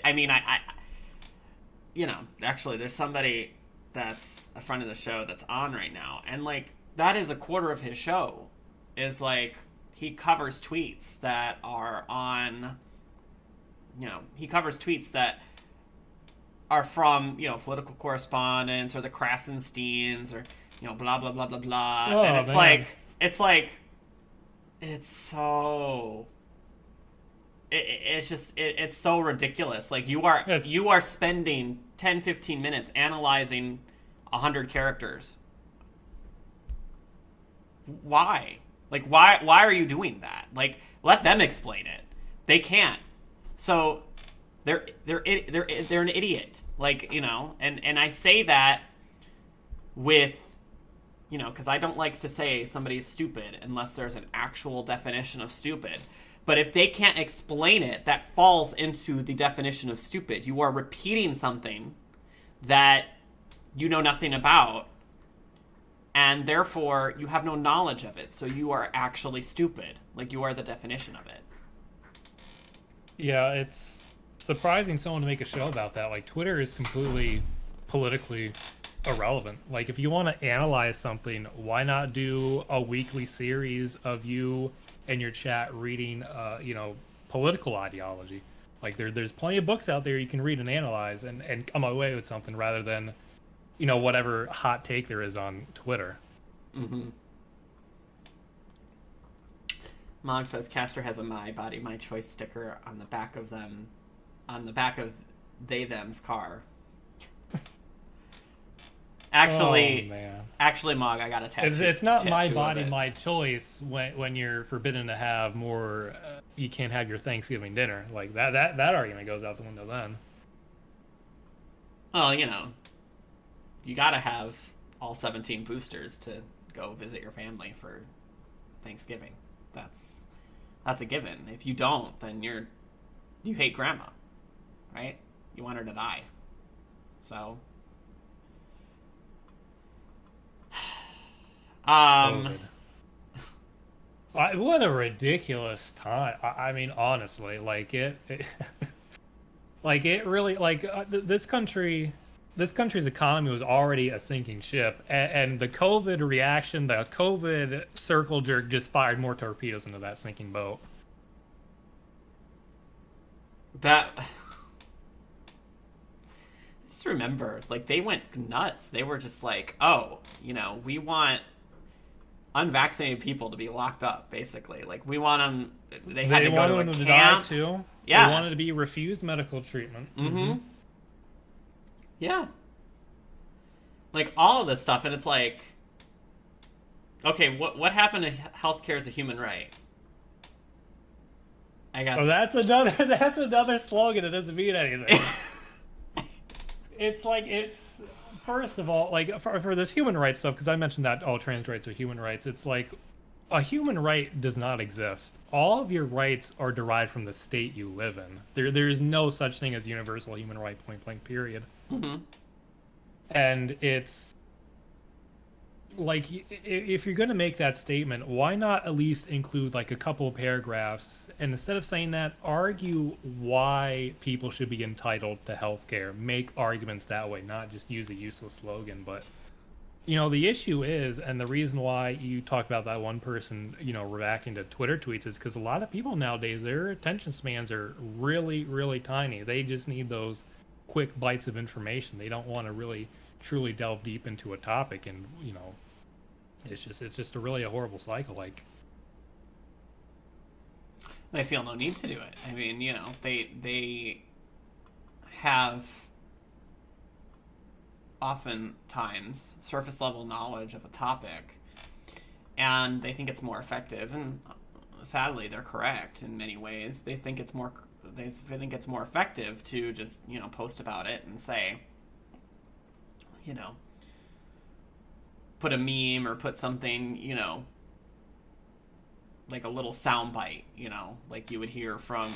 [SPEAKER 1] there's somebody that's a friend of the show that's on right now. And, like, that is a quarter of his show. Is, like, he covers tweets that are on, he covers tweets that are from, political correspondents or the Krasensteins or, blah, blah, blah, blah, blah.
[SPEAKER 2] Oh,
[SPEAKER 1] and it's
[SPEAKER 2] man.
[SPEAKER 1] it's so it's so ridiculous. Like you are spending 10-15 minutes analyzing 100 characters. Why? Like why are you doing that? Like let them explain it. They can't. So they're an idiot. Like, and I say that with because I don't like to say somebody's stupid unless there's an actual definition of stupid. But if they can't explain it, that falls into the definition of stupid. You are repeating something that you know nothing about, and therefore you have no knowledge of it. So you are actually stupid. Like, you are the definition of it.
[SPEAKER 2] Yeah, it's surprising someone to make a show about that. Like, Twitter is completely politically irrelevant. Like, if you want to analyze something, why not do a weekly series of you and your chat reading political ideology? Like, there's plenty of books out there you can read and analyze and come away with something rather than whatever hot take there is on Twitter.
[SPEAKER 1] Mm-hmm. Mog says Castor has a My Body My Choice sticker on the back of they them's car. Actually,
[SPEAKER 2] oh, man.
[SPEAKER 1] Actually, Mog, I got a tattoo.
[SPEAKER 2] It's not my body, my choice when you're forbidden to have more. You can't have your Thanksgiving dinner. Like that argument goes out the window then.
[SPEAKER 1] Well, you gotta have all 17 boosters to go visit your family for Thanksgiving. That's a given. If you don't, then you hate grandma, right? You want her to die. So.
[SPEAKER 2] What a ridiculous time. I mean, honestly, like it like it really, like this country's economy was already a sinking ship, and the COVID reaction, the COVID circle jerk just fired more torpedoes into that sinking boat.
[SPEAKER 1] That just remember, like, they went nuts. They were just like, oh, we want unvaccinated people to be locked up, basically. Like, we want them. They had
[SPEAKER 2] They
[SPEAKER 1] to go to
[SPEAKER 2] wanted
[SPEAKER 1] a
[SPEAKER 2] them to die
[SPEAKER 1] camp.
[SPEAKER 2] too. They
[SPEAKER 1] Yeah.
[SPEAKER 2] wanted to be refused medical treatment.
[SPEAKER 1] Mm-hmm. Yeah. Like, all of this stuff, and it's like, okay, what happened to healthcare as a human right? I guess.
[SPEAKER 2] Oh, that's another slogan. It doesn't mean anything. It's first of all, like, for this human rights stuff, because I mentioned that all trans rights are human rights. It's like a human right does not exist. All of your rights are derived from the state you live in. There is no such thing as universal human right, point blank, period.
[SPEAKER 1] Mm-hmm.
[SPEAKER 2] And it's like, if you're going to make that statement, why not at least include like a couple of paragraphs, and instead of saying that, argue why people should be entitled to healthcare. Make arguments that way, not just use a useless slogan. But the issue is, and the reason why you talk about that one person reacting to Twitter tweets, is because a lot of people nowadays, their attention spans are really, really tiny. They just need those quick bites of information. They don't want to really truly delve deep into a topic, and it's just a horrible cycle. Like,
[SPEAKER 1] They feel no need to do it. I mean, they have oftentimes surface level knowledge of a topic, and they think it's more effective. And sadly, they're correct in many ways. They think it's more effective to just post about it and say, put a meme or put something, like a little soundbite, like you would hear from,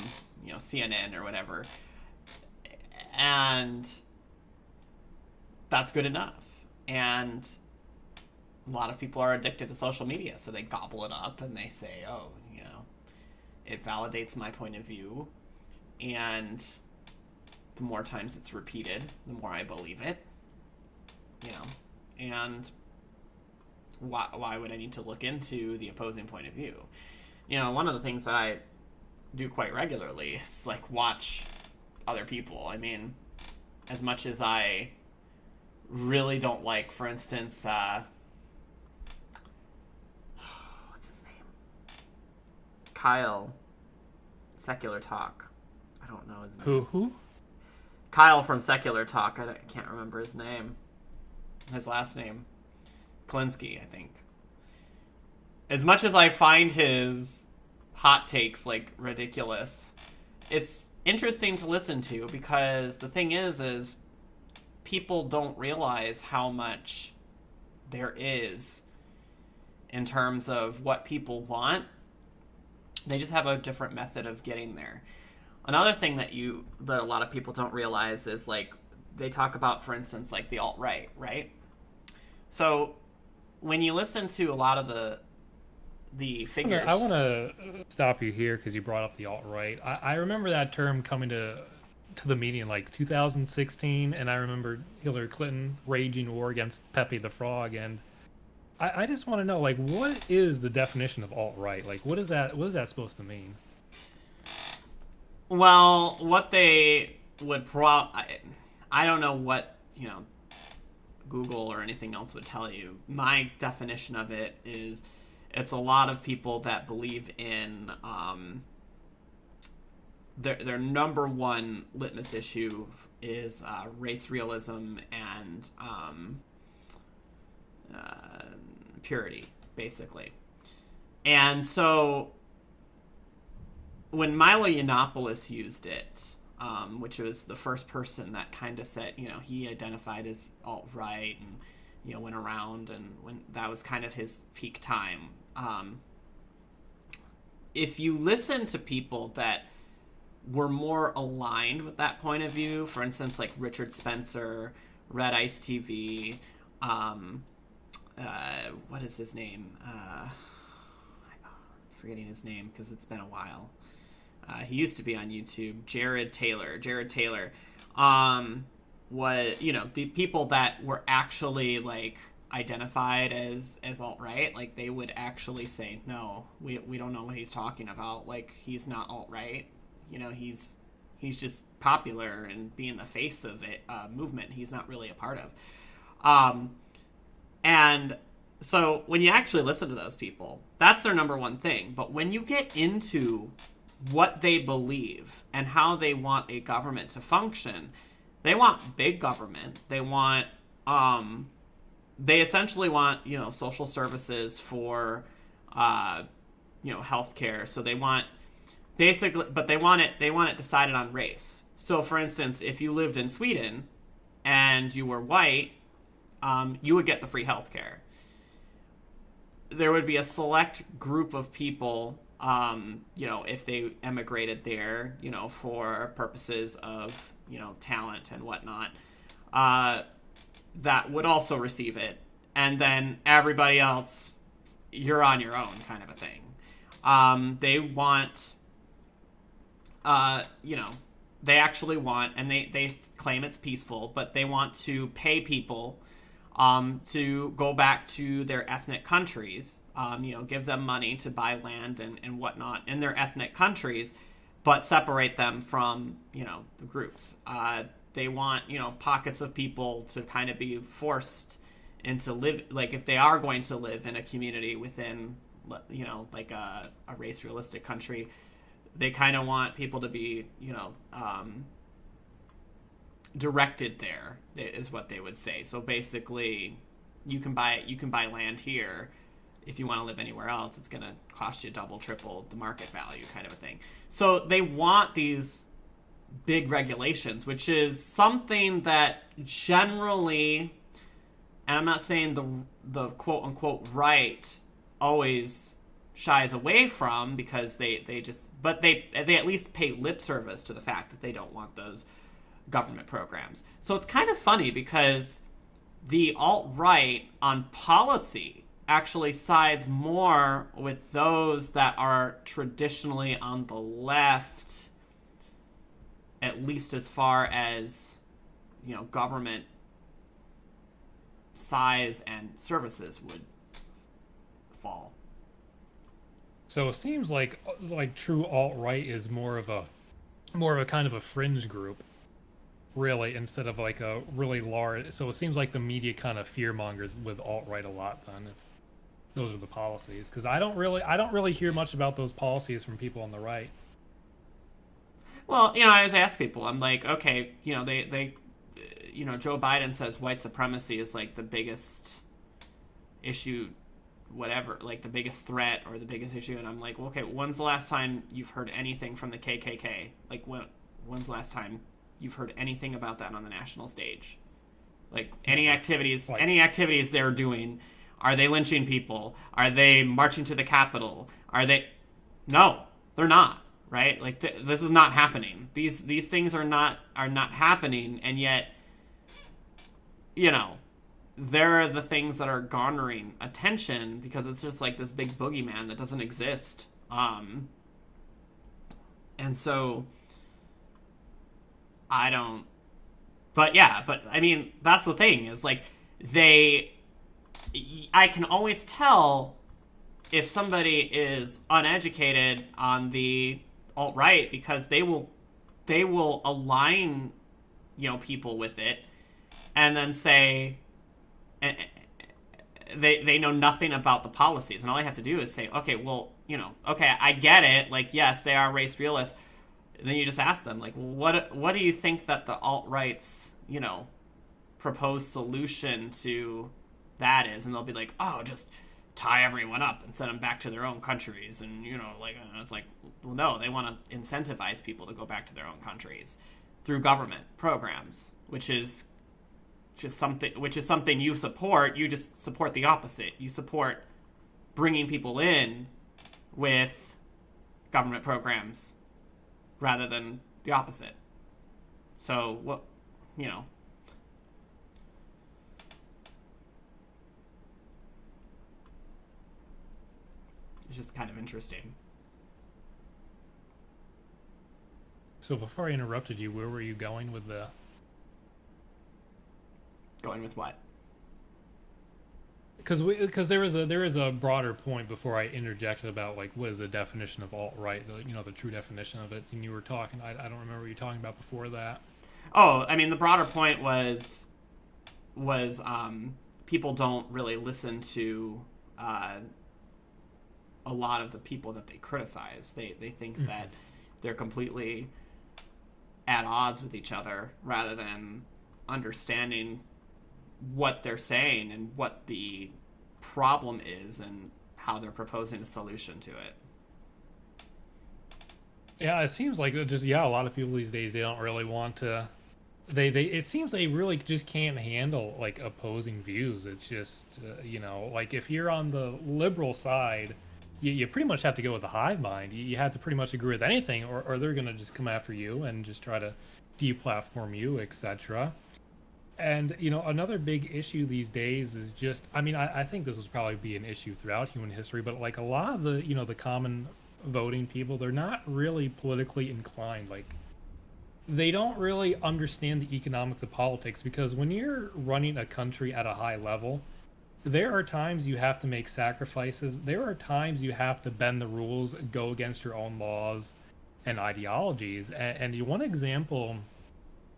[SPEAKER 1] CNN or whatever. And that's good enough. And a lot of people are addicted to social media, so they gobble it up and they say, oh, it validates my point of view. And the more times it's repeated, the more I believe it. And why would I need to look into the opposing point of view? One of the things that I do quite regularly is like watch other people. I mean, as much as I really don't like, for instance, what's his name? Kyle, Secular Talk. I don't know his name.
[SPEAKER 2] Who?
[SPEAKER 1] Kyle from Secular Talk. I can't remember his name. His last name. Klinsky, I think. As much as I find his hot takes like ridiculous, it's interesting to listen to, because the thing is people don't realize how much there is in terms of what people want. They just have a different method of getting there. Another thing that a lot of people don't realize is, like, they talk about, for instance, like the alt-right, right? So when you listen to a lot of the figures,
[SPEAKER 2] I want to stop you here because you brought up the alt-right. I remember that term coming to the meeting in like 2016, and I remember Hillary Clinton raging war against Pepe the Frog, and I just want to know, like, what is the definition of alt-right? Like, what is that supposed to mean?
[SPEAKER 1] well, what they would I don't know what Google or anything else would tell you. My definition of it is, it's a lot of people that believe in their number one litmus issue is race realism and purity, basically. And so when Milo Yiannopoulos used it, which was the first person that kind of said, he identified as alt-right and, went around, and when that was kind of his peak time. If you listen to people that were more aligned with that point of view, for instance, like Richard Spencer, Red Ice TV, what is his name? I'm forgetting his name because it's been a while. He used to be on YouTube. Jared Taylor. Was, the people that were actually like identified as alt-right, like, they would actually say, no, we don't know what he's talking about. Like, he's not alt-right. He's He's just popular and being the face of it movement he's not really a part of. And so when you actually listen to those people, that's their number one thing. But when you get into what they believe and how they want a government to function, they want big government. They want, they essentially want, social services for, healthcare. So they want basically, but they want it decided on race. So for instance, if you lived in Sweden and you were white, you would get the free healthcare. There would be a select group of people, if they emigrated there, for purposes of, talent and whatnot, that would also receive it. And then everybody else, you're on your own kind of a thing. They want, they actually want, and they claim it's peaceful, but they want to pay people to go back to their ethnic countries, give them money to buy land and whatnot in their ethnic countries, but separate them from, the groups. They want, pockets of people to kind of be forced into live, like if they are going to live in a community within, like a race realistic country, they kind of want people to be, directed there, is what they would say. So basically, you can buy land here. If you want to live anywhere else, it's going to cost you double, triple the market value, kind of a thing. So they want these big regulations, which is something that generally, and I'm not saying the quote unquote right always shies away from, because they at least pay lip service to the fact that they don't want those government programs. So it's kind of funny because the alt-right on policy actually sides more with those that are traditionally on the left, at least as far as, government size and services would fall.
[SPEAKER 2] So it seems like true alt-right is more of a kind of a fringe group, really, instead of like a really large. So it seems like the media kind of fear mongers with alt-right a lot then, if those are the policies, because I don't really hear much about those policies from people on the right.
[SPEAKER 1] Well, I always ask people, I'm like, okay, they Joe Biden says white supremacy is like the biggest issue, whatever, like the biggest threat or the biggest issue, and I'm like, well, okay, when's the last time you've heard anything from the KKK? Like, when's the last time you've heard anything about that on the national stage? Like, any activities they're doing, are they lynching people? Are they marching to the Capitol? No, they're not, right? Like, this is not happening. These things are not happening, and yet, they're the things that are garnering attention because it's just like this big boogeyman that doesn't exist. And so but I mean, that's the thing, is like I can always tell if somebody is uneducated on the alt-right, because they will align, people with it and then say, they know nothing about the policies, and all I have to do is say, okay, well, okay, I get it, like, yes, they are race realists. And then you just ask them, like, what do you think that the alt-right's, proposed solution to that is? And they'll be like, oh, just tie everyone up and send them back to their own countries, and it's like, well, no, they want to incentivize people to go back to their own countries through government programs, which is something you support. You just support the opposite. You support bringing people in with government programs rather than the opposite. So what, it's just kind of interesting.
[SPEAKER 2] So before I interrupted you, where were you going with
[SPEAKER 1] Going with what?
[SPEAKER 2] because there is a broader point before I interjected about like what is the definition of alt right, the true definition of it, and you were talking. I don't remember what you were talking about before that.
[SPEAKER 1] Oh, I mean, the broader point was people don't really listen to a lot of the people that they criticize. They think that they're completely at odds with each other rather than understanding what they're saying and what the problem is and how they're proposing a solution to it.
[SPEAKER 2] Yeah, it seems like a lot of people these days they don't really want to. They it seems they really just can't handle like opposing views. It's just like if you're on the liberal side, you pretty much have to go with the hive mind. You have to pretty much agree with anything, or they're gonna just come after you and just try to deplatform you, etc. And another big issue these days is just, I mean, I think this will probably be an issue throughout human history, but like a lot of the common voting people, they're not really politically inclined. Like they don't really understand the economics of politics, because when you're running a country at a high level, there are times you have to make sacrifices. There are times you have to bend the rules, go against your own laws and ideologies. And one example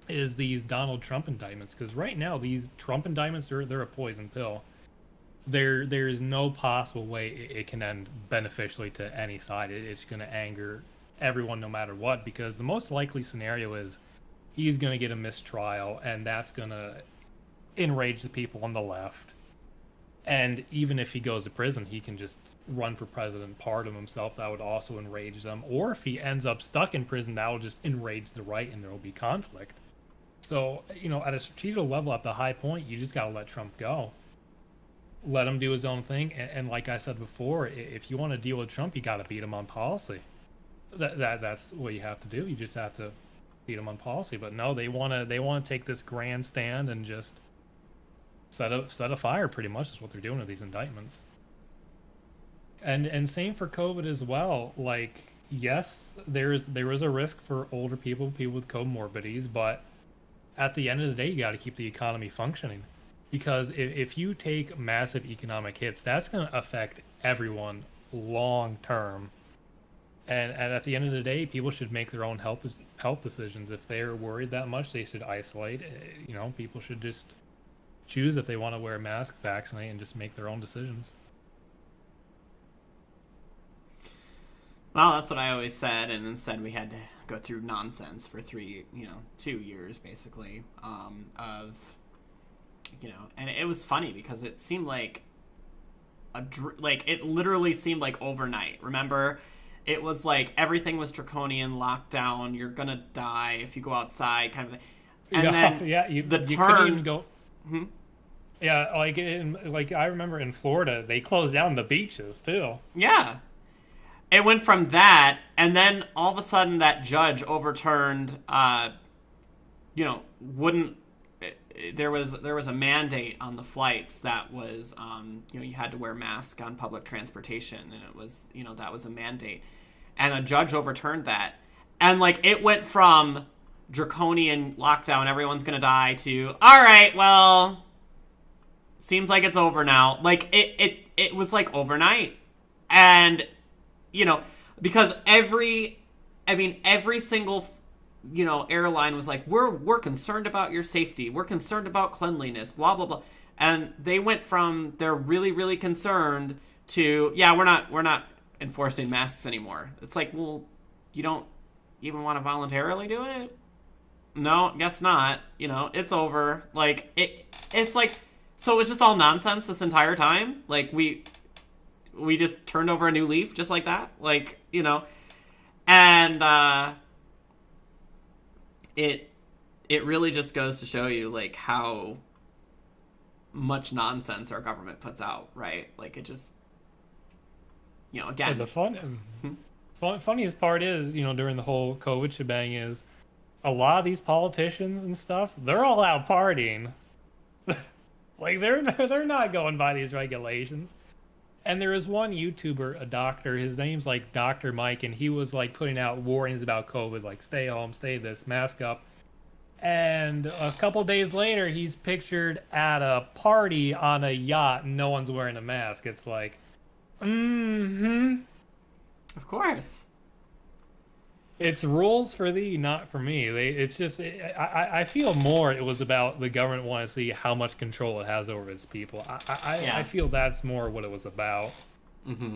[SPEAKER 2] is these Donald Trump indictments, because right now these Trump indictments, they're a poison pill. There is no possible way it can end beneficially to any side. It's going to anger everyone no matter what, because the most likely scenario is he's going to get a mistrial, and that's going to enrage the people on the left. And even if he goes to prison, he can just run for president, pardon himself. That would also enrage them. Or if he ends up stuck in prison, that will just enrage the right, and there will be conflict. So, at a strategic level, at the high point, you just got to let Trump go. Let him do his own thing. And like I said before, if you want to deal with Trump, you got to beat him on policy. That's what you have to do. You just have to beat him on policy. But no, they want to take this grandstand and just set a fire. Pretty much is what they're doing with these indictments. And same for COVID as well. Like, yes, there is a risk for older people with comorbidities, but at the end of the day, you got to keep the economy functioning, because if you take massive economic hits, that's going to affect everyone long term. And at the end of the day, people should make their own health decisions. If they're worried that much, they should isolate. People should just choose if they want to wear a mask, vaccinate, and just make their own decisions.
[SPEAKER 1] Well, that's what I always said, and instead we had to go through nonsense for 2 years basically, and it was funny because it seemed like it literally seemed like overnight. Remember, it was like everything was draconian, lockdown, you're gonna die if you go outside, kind of thing. And
[SPEAKER 2] you
[SPEAKER 1] couldn't even
[SPEAKER 2] go. Yeah, like I remember in Florida, they closed down the beaches too.
[SPEAKER 1] Yeah. It went from that, and then all of a sudden that judge overturned, there was a mandate on the flights that was, you had to wear masks on public transportation, and it was, that was a mandate. And a judge overturned that. And, it went from draconian lockdown, everyone's gonna die, to, all right, well, seems like it's over now. It was, overnight. And because every single, airline was like, we're concerned about your safety. We're concerned about cleanliness, blah, blah, blah. And they went from they're really, really concerned to, yeah, we're not enforcing masks anymore. It's like, well, you don't even want to voluntarily do it? No, guess not. It's over. It's like, so it was just all nonsense this entire time. We just turned over a new leaf just like that. And it really just goes to show you, how much nonsense our government puts out, right? It just, again.
[SPEAKER 2] The funniest part is, during the whole COVID shebang is a lot of these politicians and stuff, they're all out partying. They're not going by these regulations. And there is one YouTuber, a doctor, his name's Dr. Mike, and he was putting out warnings about COVID, stay home, stay this, mask up. And a couple days later, he's pictured at a party on a yacht, and no one's wearing a mask. It's like, mm-hmm.
[SPEAKER 1] Of course.
[SPEAKER 2] It's rules for thee, not for me. It's just, I feel more it was about the government wanting to see how much control it has over its people. I feel that's more what it was about.
[SPEAKER 1] Mm-hmm.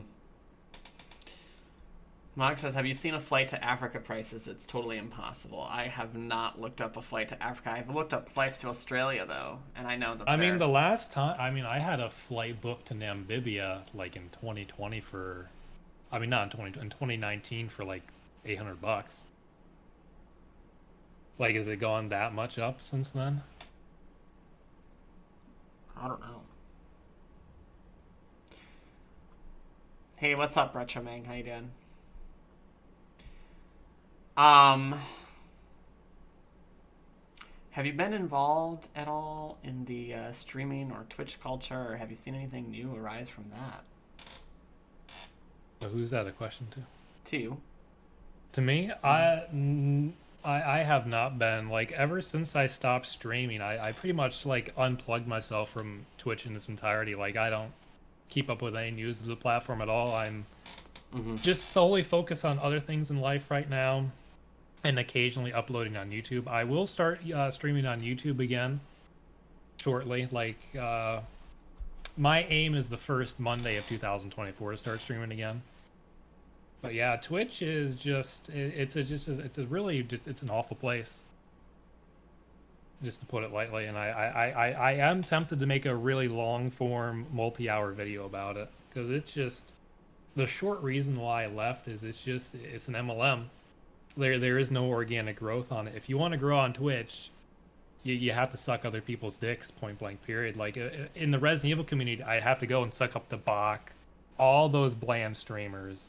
[SPEAKER 1] Mark says, have you seen a flight to Africa prices? It's totally impossible. I have not looked up a flight to Africa. I've looked up flights to Australia, though, and I know that
[SPEAKER 2] I mean, the last time, I had a flight booked to Namibia, like, in 2020 for, not in 2019 for, like, $800. Like, has it gone that much up since then?
[SPEAKER 1] I don't know. Hey, what's up, Retro Mang? How you doing? Have you been involved at all in the streaming or Twitch culture, or have you seen anything new arise from that?
[SPEAKER 2] So who's that a question to?
[SPEAKER 1] To you.
[SPEAKER 2] To me, I have not been, like, ever since I stopped streaming, I pretty much, like, unplugged myself from Twitch in its entirety. Like, I don't keep up with any news of the platform at all. I'm just solely focused on other things in life right now, and occasionally uploading on YouTube. I will start streaming on YouTube again shortly. Like, my aim is the first Monday of 2024 to start streaming again. But yeah, Twitch is just it's an awful place, just to put it lightly. And I am tempted to make a really long form multi-hour video about it, because it's just, the short reason why I left is it's an MLM. There is no organic growth on it. If you want to grow on Twitch, you have to suck other people's dicks, point blank, period. Like, in the Resident Evil community, I have to go and suck up the Bach, all those bland streamers.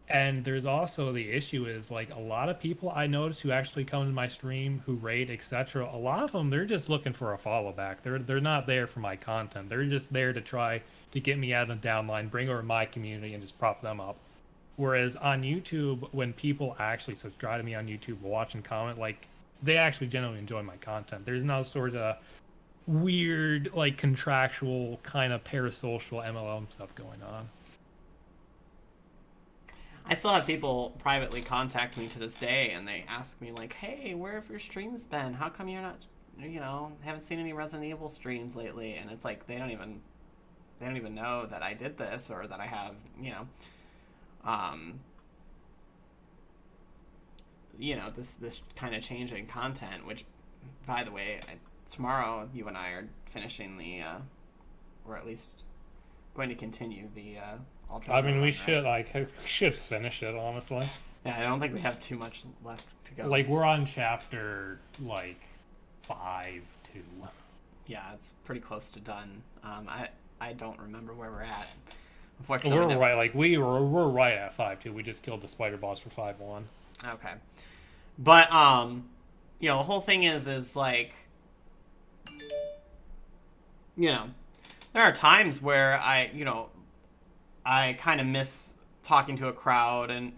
[SPEAKER 2] And there's also the issue is, like, a lot of people I notice who actually come to my stream, who raid, etc., a lot of them, they're just looking for a follow back. They're not there for my content. They're just there to try to get me out of the downline, bring over my community, and just prop them up. Whereas on YouTube, when people actually subscribe to me on YouTube, watch and comment, like, they actually genuinely enjoy my content. There's no sort of weird, like, contractual kind of parasocial MLM stuff going on.
[SPEAKER 1] I still have people privately contact me to this day, and they ask me, like, hey, where have your streams been? How come you're not, haven't seen any Resident Evil streams lately? And it's like, they don't even know that I did this, or that I have, this kind of changing content, which, by the way, tomorrow you and I are finishing or at least going to continue the Ultra.
[SPEAKER 2] We should finish it, honestly.
[SPEAKER 1] Yeah, I don't think we have too much left to go.
[SPEAKER 2] Like, we're on chapter, like, 5-2.
[SPEAKER 1] Yeah, it's pretty close to done. I don't remember where we're at. Unfortunately,
[SPEAKER 2] we're right at 5-2. We just killed the spider boss for 5-1.
[SPEAKER 1] Okay, but the whole thing is like, there are times where I kind of miss talking to a crowd and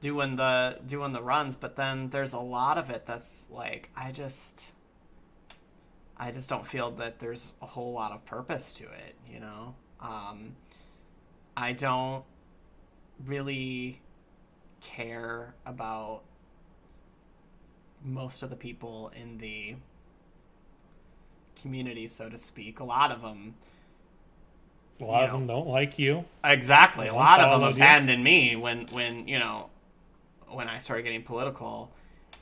[SPEAKER 1] doing the runs, but then there's a lot of it that's like, I just don't feel that there's a whole lot of purpose to it, I don't really care about most of the people in the community, so to speak. A lot of them
[SPEAKER 2] don't like you.
[SPEAKER 1] Exactly. A lot of them abandoned me when I started getting political.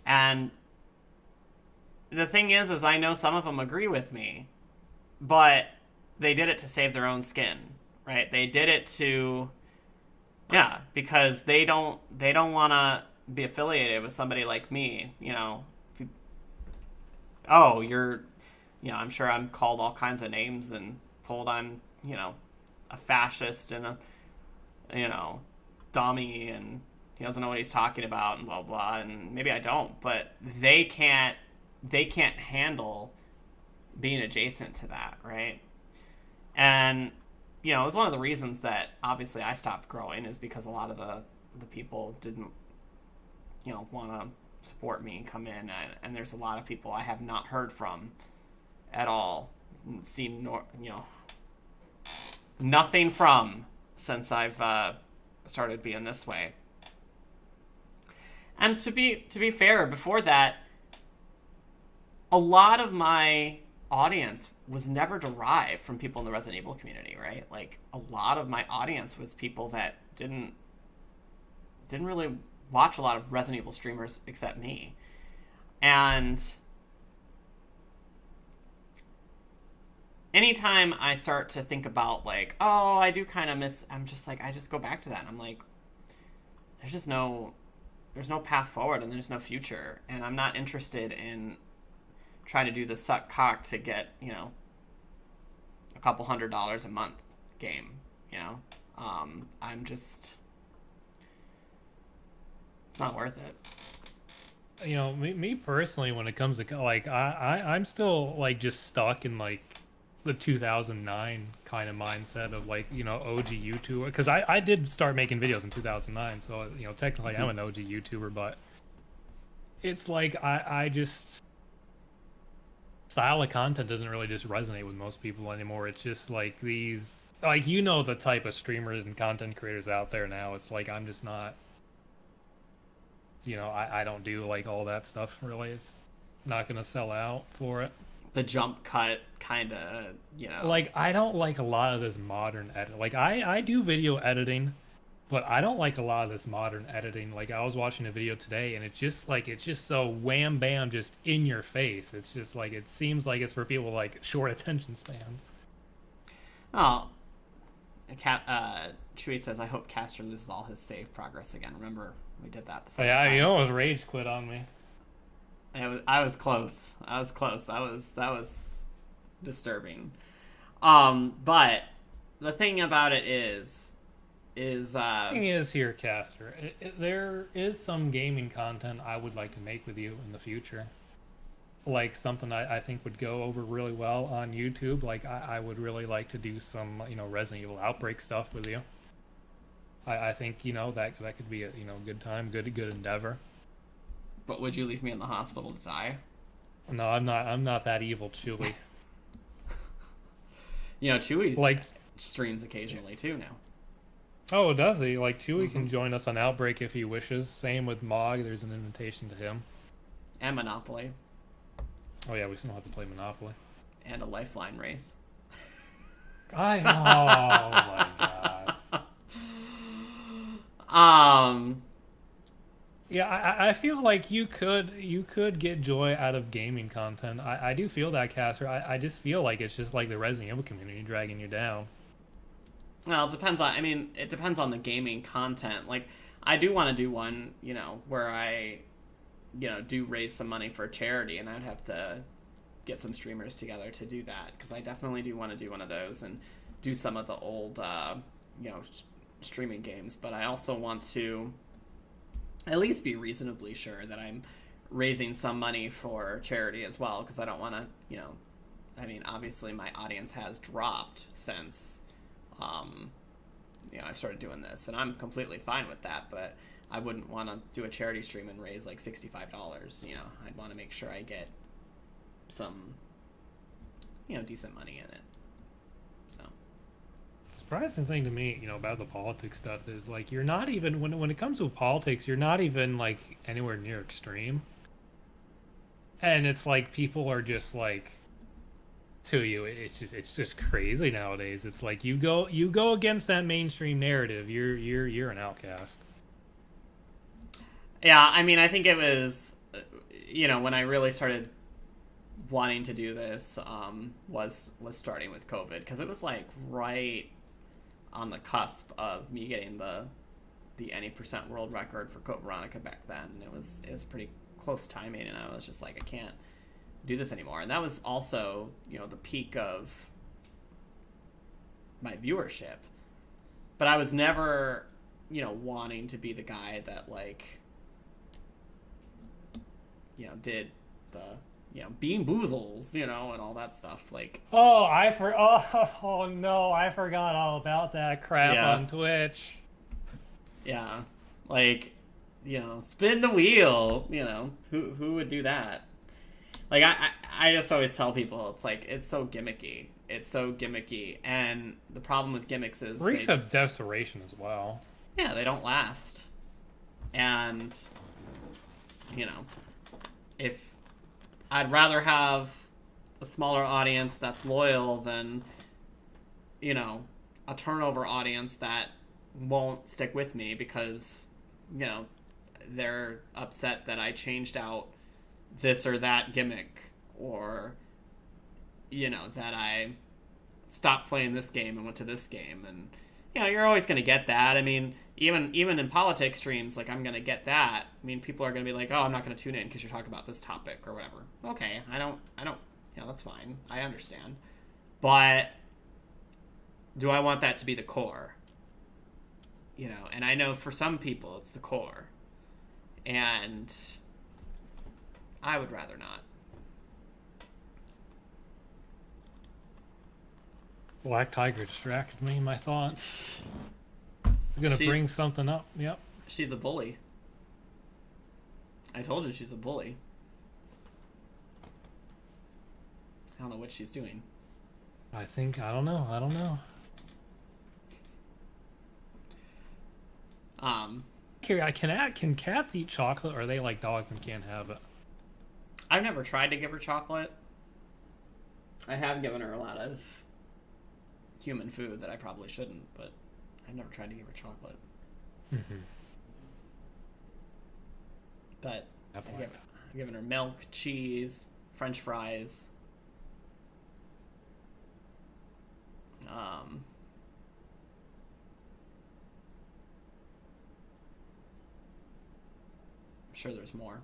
[SPEAKER 1] And the thing is I know some of them agree with me, but they did it to save their own skin, right? They did it because they don't want to be affiliated with somebody like me, I'm sure I'm called all kinds of names and told I'm, a fascist and a, dummy, and he doesn't know what he's talking about and blah, blah. And maybe I don't, but they can't handle being adjacent to that. Right. And, it was one of the reasons that obviously I stopped growing, is because a lot of the people didn't, want to support me come in, and there's a lot of people I have not heard from at all, seen nothing from since I've started being this way. And to be fair, before that, a lot of my audience was never derived from people in the Resident Evil community, right? Like, a lot of my audience was people that didn't really watch a lot of Resident Evil streamers except me. And anytime I start to think about, like, oh, I do kind of miss, I'm just like, I just go back to that. And I'm like, there's no path forward, and there's no future. And I'm not interested in trying to do the suck cock to get, a couple $100 a month game, I'm just, it's not worth it.
[SPEAKER 2] Me personally, when it comes to, like, I'm still, like, just stuck in, like, the 2009 kind of mindset of, like, OG YouTuber, because I did start making videos in 2009, so technically I'm an OG YouTuber, but it's like I just, style of content doesn't really just resonate with most people anymore. It's just like these, like, the type of streamers and content creators out there now. It's like I'm just not, I don't do, like, all that stuff really. It's not gonna sell out for it.
[SPEAKER 1] The jump cut kind of,
[SPEAKER 2] Like, I don't like a lot of this modern edit. Like, I do video editing, but I don't like a lot of this modern editing. Like, I was watching a video today, and it's just so wham bam, just in your face. It's just like, it seems like it's for people with, like, short attention spans.
[SPEAKER 1] Oh, Chewy says, I hope Caster loses all his save progress again. Remember, we did that the first time.
[SPEAKER 2] You almost rage quit on me.
[SPEAKER 1] I was close. That was disturbing. But the thing about it is
[SPEAKER 2] thing is here, Caster, there is some gaming content I would like to make with you in the future. Like, something I think would go over really well on YouTube. Like, I would really like to do some, Resident Evil Outbreak stuff with you. I think, that could be a, good time, good endeavor.
[SPEAKER 1] But would you leave me in the hospital to die?
[SPEAKER 2] No, I'm not that evil, Chewy.
[SPEAKER 1] Chewy's,
[SPEAKER 2] like,
[SPEAKER 1] streams occasionally too now.
[SPEAKER 2] Oh, does he? Like, Chewy can join us on Outbreak if he wishes. Same with Mog. There's an invitation to him.
[SPEAKER 1] And Monopoly.
[SPEAKER 2] Oh yeah, we still have to play Monopoly.
[SPEAKER 1] And a Lifeline race.
[SPEAKER 2] Oh my god. Yeah, I feel like you could get joy out of gaming content. I do feel that, Caster. I just feel like it's just like the Resident Evil community dragging you down.
[SPEAKER 1] Well, it depends on the gaming content. Like, I do want to do one, where I, do raise some money for charity, and I'd have to get some streamers together to do that, because I definitely do want to do one of those and do some of the old, streaming games. But I also want to at least be reasonably sure that I'm raising some money for charity as well, because I don't want to, obviously my audience has dropped since, I've started doing this, and I'm completely fine with that, but I wouldn't want to do a charity stream and raise like $65. I'd want to make sure I get some, decent money in it. So.
[SPEAKER 2] Surprising thing to me, about the politics stuff is, like, you're not even, when it comes to politics, you're not even, like, anywhere near extreme. And it's like people are just like, to you, it's just crazy nowadays. It's like you go against that mainstream narrative, you're an outcast.
[SPEAKER 1] Yeah, I think it was, when I really started wanting to do this, was starting with COVID, because it was like right on the cusp of me getting the any percent world record for Code Veronica back then. And it was pretty close timing, and I was just like, I can't do this anymore. And that was also, the peak of my viewership. But I was never, wanting to be the guy that, like, did the, Bean Boozles, and all that stuff. Like,
[SPEAKER 2] oh no, I forgot all about that crap on Twitch.
[SPEAKER 1] Yeah, like, spin the wheel. Who would do that? Like I just always tell people it's like it's so gimmicky. It's so gimmicky, and the problem with gimmicks is
[SPEAKER 2] Freaks have desperation as well.
[SPEAKER 1] Yeah, they don't last. And if I'd rather have a smaller audience that's loyal than a turnover audience that won't stick with me because they're upset that I changed out this or that gimmick, or that I stopped playing this game and went to this game. And you're always going to get that. I mean, even in politics streams, like, I'm going to get that. I mean, people are going to be like, oh, I'm not going to tune in because you're talking about this topic or whatever. Okay, I don't that's fine. I understand. But do I want that to be the core? And I know for some people it's the core. And I would rather not.
[SPEAKER 2] Black Tiger distracted me in my thoughts. It's gonna bring something up. Yep.
[SPEAKER 1] She's a bully. I told you she's a bully. I don't know what she's doing.
[SPEAKER 2] I don't know. Can cats eat chocolate, or are they like dogs and can't have it?
[SPEAKER 1] I've never tried to give her chocolate. I have given her a lot of human food that I probably shouldn't, but I've never tried to give her chocolate.
[SPEAKER 2] Mm-hmm.
[SPEAKER 1] But I've given her milk, cheese, French fries. I'm sure there's more.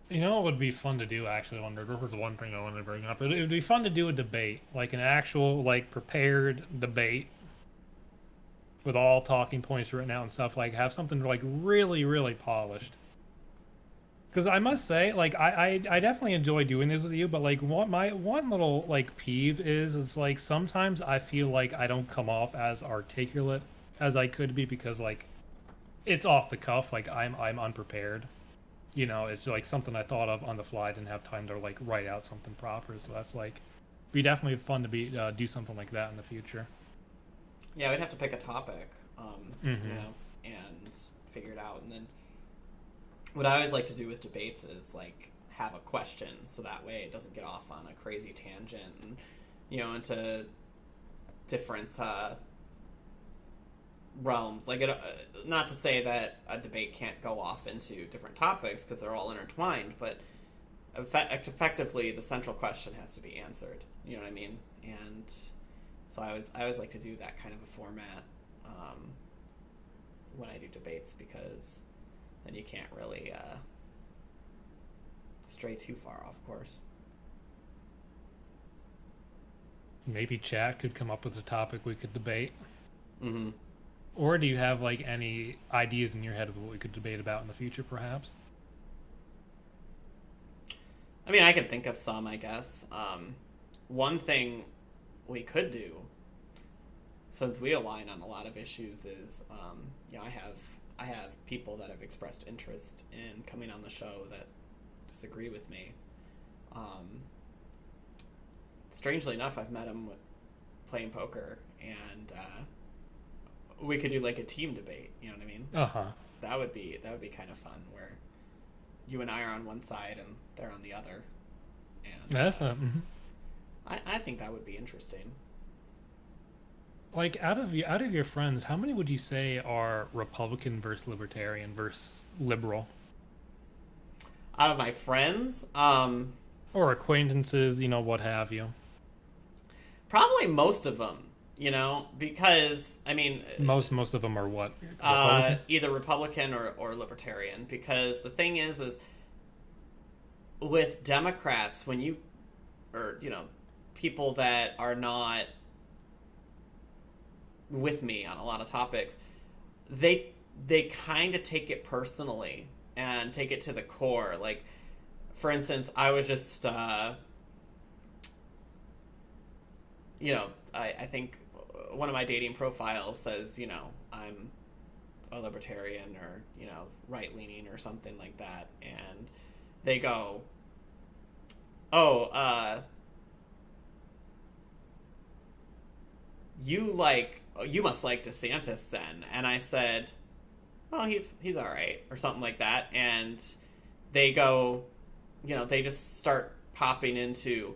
[SPEAKER 2] It would be fun to do, actually. I wonder, this is one thing I wanted to bring up. It would be fun to do a debate, like an actual, like, prepared debate with all talking points written out and stuff. Like, have something, like, really, really polished. Because I must say, like, I definitely enjoy doing this with you, but, like, my one little, like, peeve is, like, sometimes I feel like I don't come off as articulate as I could be because, like, it's off the cuff. Like, I'm unprepared. It's like something I thought of on the fly. I didn't have time to like write out something proper. So that's like, be definitely fun to do something like that in the future.
[SPEAKER 1] Yeah, we'd have to pick a topic,
[SPEAKER 2] mm-hmm.
[SPEAKER 1] And figure it out. And then what I always like to do with debates is like have a question, so that way it doesn't get off on a crazy tangent and into different realms. Like, not to say that a debate can't go off into different topics because they're all intertwined, but effectively the central question has to be answered. You know what I mean? And so I always like to do that kind of a format when I do debates, because then you can't really stray too far off course.
[SPEAKER 2] Maybe chat could come up with a topic we could debate.
[SPEAKER 1] Mm-hmm.
[SPEAKER 2] Or do you have like any ideas in your head of what we could debate about in the future, perhaps?
[SPEAKER 1] I mean, I can think of some, I guess. One thing we could do, since we align on a lot of issues, is I have people that have expressed interest in coming on the show that disagree with me. Strangely enough, I've met them playing poker, and we could do like a team debate. You know what I mean?
[SPEAKER 2] Uh-huh.
[SPEAKER 1] That would be kind of fun, where you and I are on one side and they're on the other. And
[SPEAKER 2] that's mm-hmm.
[SPEAKER 1] I think that would be interesting.
[SPEAKER 2] Like, out of your friends, how many would you say are Republican versus Libertarian versus liberal?
[SPEAKER 1] Out of my friends,
[SPEAKER 2] or acquaintances, what have you?
[SPEAKER 1] Probably most of them. Because I mean,
[SPEAKER 2] most of them are what?
[SPEAKER 1] Either Republican or Libertarian. Because the thing is with Democrats, when people that are not with me on a lot of topics, they kind of take it personally and take it to the core. Like, for instance, I was just, I think one of my dating profiles says, I'm a libertarian or, right leaning or something like that, and they go, "Oh, you must like DeSantis then." And I said, "Well, he's all right," or something like that. And they go, they just start popping into,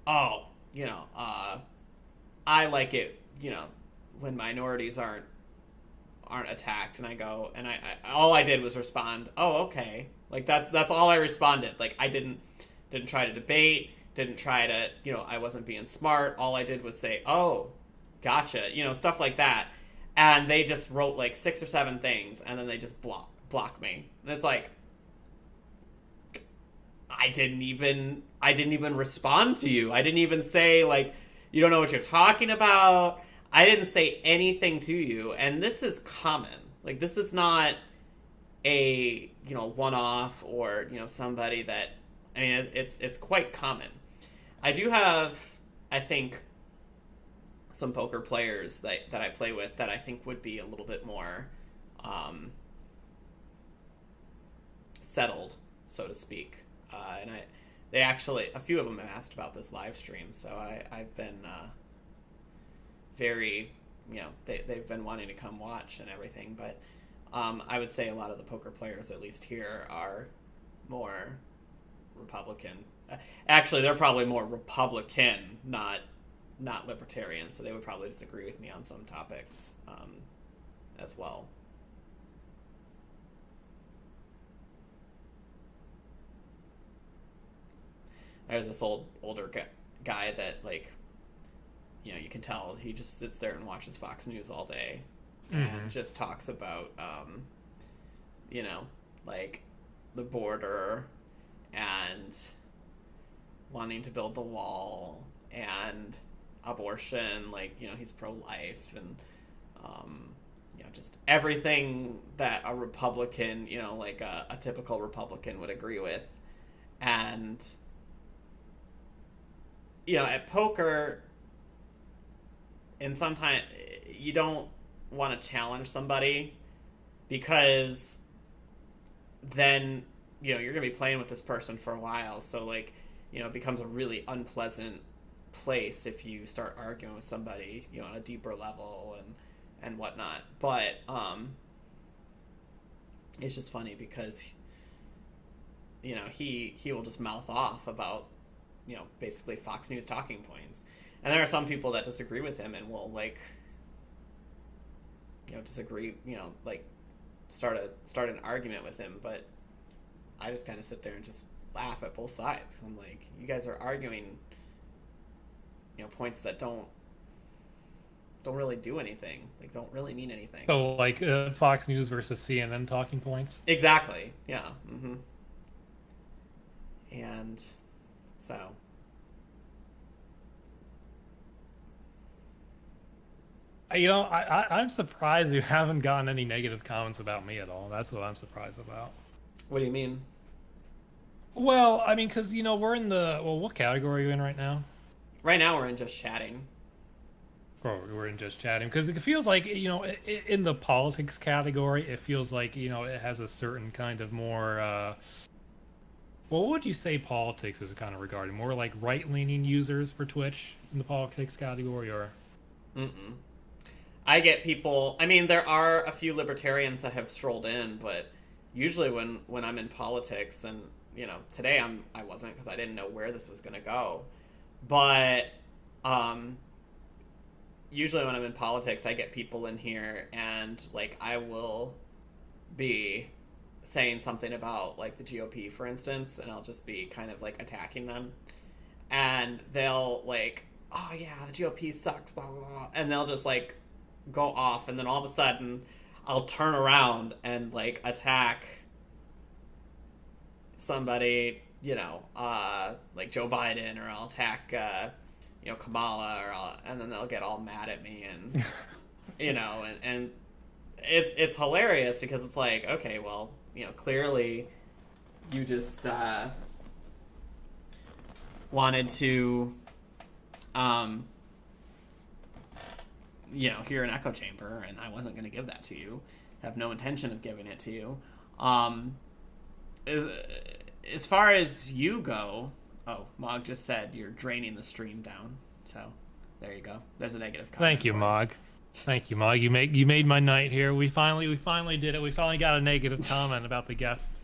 [SPEAKER 1] "Oh, I like it, when minorities aren't attacked." And I go, and I all I did was respond, "Oh, okay." Like that's all I responded. Like I didn't try to debate, didn't try to, I wasn't being smart. All I did was say, "Oh, gotcha," stuff like that. And they just wrote like 6 or 7 things, and then they just block me. And it's like, I didn't even respond to you. I didn't even say, like, "You don't know what you're talking about." I didn't say anything to you. And this is common. Like, this is not a, one-off or, somebody that, I mean, it's quite common. I do have, I think, some poker players that I play with that I think would be a little bit more settled, so to speak. And they actually, a few of them have asked about this live stream, so I've been very, they've been wanting to come watch and everything, but I would say a lot of the poker players, at least here, are more Republican. Actually, they're probably more Republican, not libertarian, so they would probably disagree with me on some topics as well. There's this older guy that, like, you can tell he just sits there and watches Fox News all day and just talks about, like the border and wanting to build the wall and abortion. Like, he's pro-life and, just everything that a Republican, like a typical Republican would agree with. And, at poker, and sometimes you don't want to challenge somebody because then, you're going to be playing with this person for a while. So, like, it becomes a really unpleasant place if you start arguing with somebody, on a deeper level and whatnot. But it's just funny because, he will just mouth off about, basically Fox News talking points. And there are some people that disagree with him and will, like, disagree, like, start an argument with him. But I just kind of sit there and just laugh at both sides, because I'm like, you guys are arguing, points that don't really do anything, like, don't really mean anything.
[SPEAKER 2] So, like, Fox News versus CNN talking points?
[SPEAKER 1] Exactly, yeah. And so...
[SPEAKER 2] I'm surprised you haven't gotten any negative comments about me at all. That's what I'm surprised about.
[SPEAKER 1] What do you mean?
[SPEAKER 2] Well, I mean, because, we're in the... Well, what category are you in right now?
[SPEAKER 1] Right now we're in just chatting.
[SPEAKER 2] Oh, we're in just chatting. Because it feels like, in the politics category, it feels like, it has a certain kind of more... Well, what would you say politics is kind of regarding? More like right-leaning users for Twitch in the politics category, or...
[SPEAKER 1] I get people... I mean, there are a few libertarians that have strolled in, but usually when I'm in politics, and, today I wasn't, because I didn't know where this was going to go. But usually when I'm in politics, I get people in here, and, like, I will be saying something about, like, the GOP, for instance, and I'll just be kind of, like, attacking them. And they'll, like, "Oh, yeah, the GOP sucks, blah, blah, blah," and they'll just, like, go off, and then all of a sudden I'll turn around and, like, attack somebody, like Joe Biden, or I'll attack Kamala, and then they'll get all mad at me, and and it's hilarious, because it's like, okay, well, clearly you just wanted to hear an echo chamber, and I wasn't going to give that to you. have no intention of giving it to you. As, as far as you go, oh, Mog just said you're draining the stream down. So there you go. There's a negative comment.
[SPEAKER 2] Thank you, Mog. Thank you, Mog. You made my night here. We finally did it. We finally got a negative comment about the guest.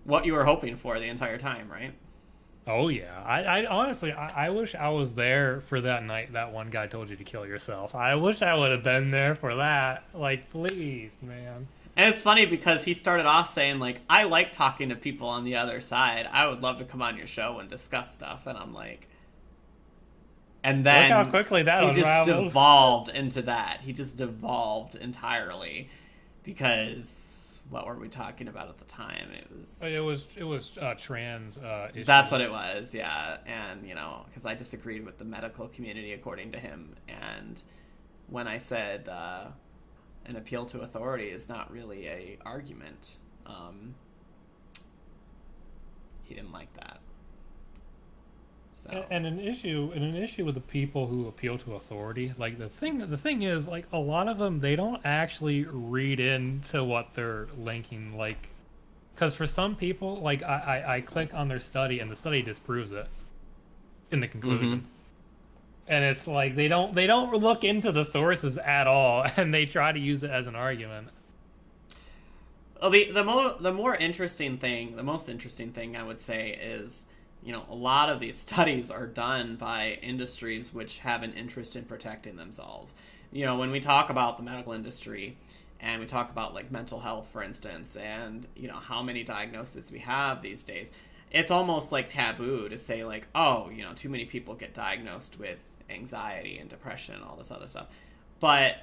[SPEAKER 1] What you were hoping for the entire time, right?
[SPEAKER 2] Oh yeah. I honestly I wish I was there for that night that one guy told you to kill yourself. I wish I would have been there for that. Like, please, man.
[SPEAKER 1] And it's funny because he started off saying, like, I like talking to people on the other side. I would love to come on your show and discuss stuff. And I'm like... And then
[SPEAKER 2] look how quickly that
[SPEAKER 1] he just
[SPEAKER 2] unraveled.
[SPEAKER 1] devolved into that. He just devolved entirely because what were we talking about at the time? It was
[SPEAKER 2] trans issues.
[SPEAKER 1] That's what it was, yeah. And because I disagreed with the medical community according to him, and when I said an appeal to authority is not really a argument, he didn't like that. So.
[SPEAKER 2] And an issue with the people who appeal to authority, like the thing is, like, a lot of them, they don't actually read into what they're linking, like, because for some people, like, I click on their study and the study disproves it in the conclusion. Mm-hmm. And it's like they don't look into the sources at all, and they try to use it as an argument.
[SPEAKER 1] Well, the most interesting thing I would say is, a lot of these studies are done by industries which have an interest in protecting themselves. When we talk about the medical industry and we talk about, like, mental health, for instance, and, how many diagnoses we have these days, it's almost like taboo to say, like, oh, too many people get diagnosed with anxiety and depression and all this other stuff. But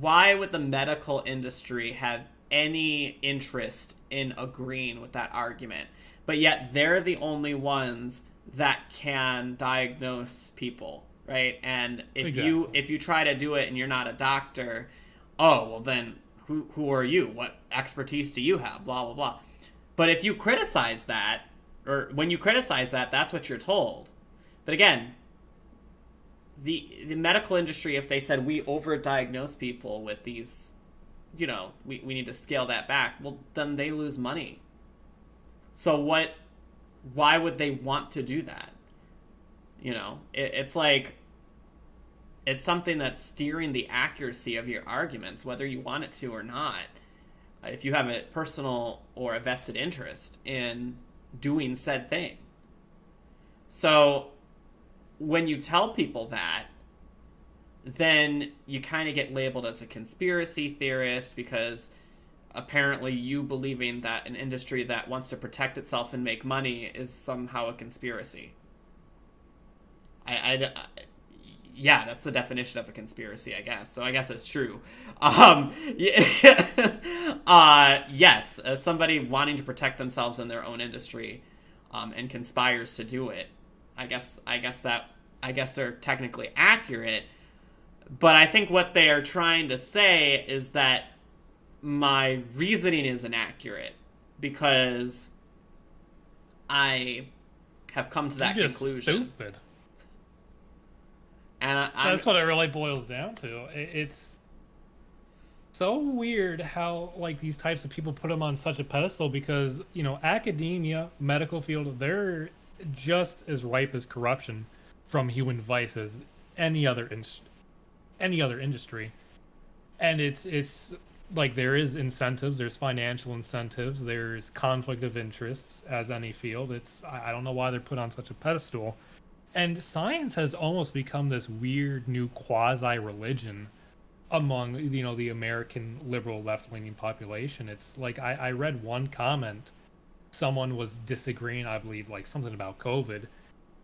[SPEAKER 1] why would the medical industry have any interest in agreeing with that argument? But yet they're the only ones that can diagnose people, right? And if you try to do it and you're not a doctor, oh, well then who are you? What expertise do you have? Blah, blah, blah. But if you criticize that, or when you criticize that, that's what you're told. But again, the medical industry, if they said we overdiagnose people with these, we need to scale that back, well, then they lose money. So why would they want to do that? It's like, it's something that's steering the accuracy of your arguments, whether you want it to or not, if you have a personal or a vested interest in doing said thing. So when you tell people that, then you kind of get labeled as a conspiracy theorist because apparently you believing that an industry that wants to protect itself and make money is somehow a conspiracy. Yeah, that's the definition of a conspiracy, I guess. So I guess it's true. Yes, as somebody wanting to protect themselves in their own industry, and conspires to do it, I guess they're technically accurate. But I think what they are trying to say is that my reasoning is inaccurate because I have come to that conclusion.
[SPEAKER 2] Stupid.
[SPEAKER 1] And
[SPEAKER 2] that's what it really boils down to. It's so weird how, like, these types of people put them on such a pedestal because, academia, medical field, they're just as ripe as corruption from human vice as any other industry. And it's like, there is incentives, there's financial incentives, there's conflict of interests as any field. I don't know why they're put on such a pedestal. And science has almost become this weird new quasi-religion among, the American liberal left-leaning population. It's like, I read one comment, someone was disagreeing, I believe, like something about COVID.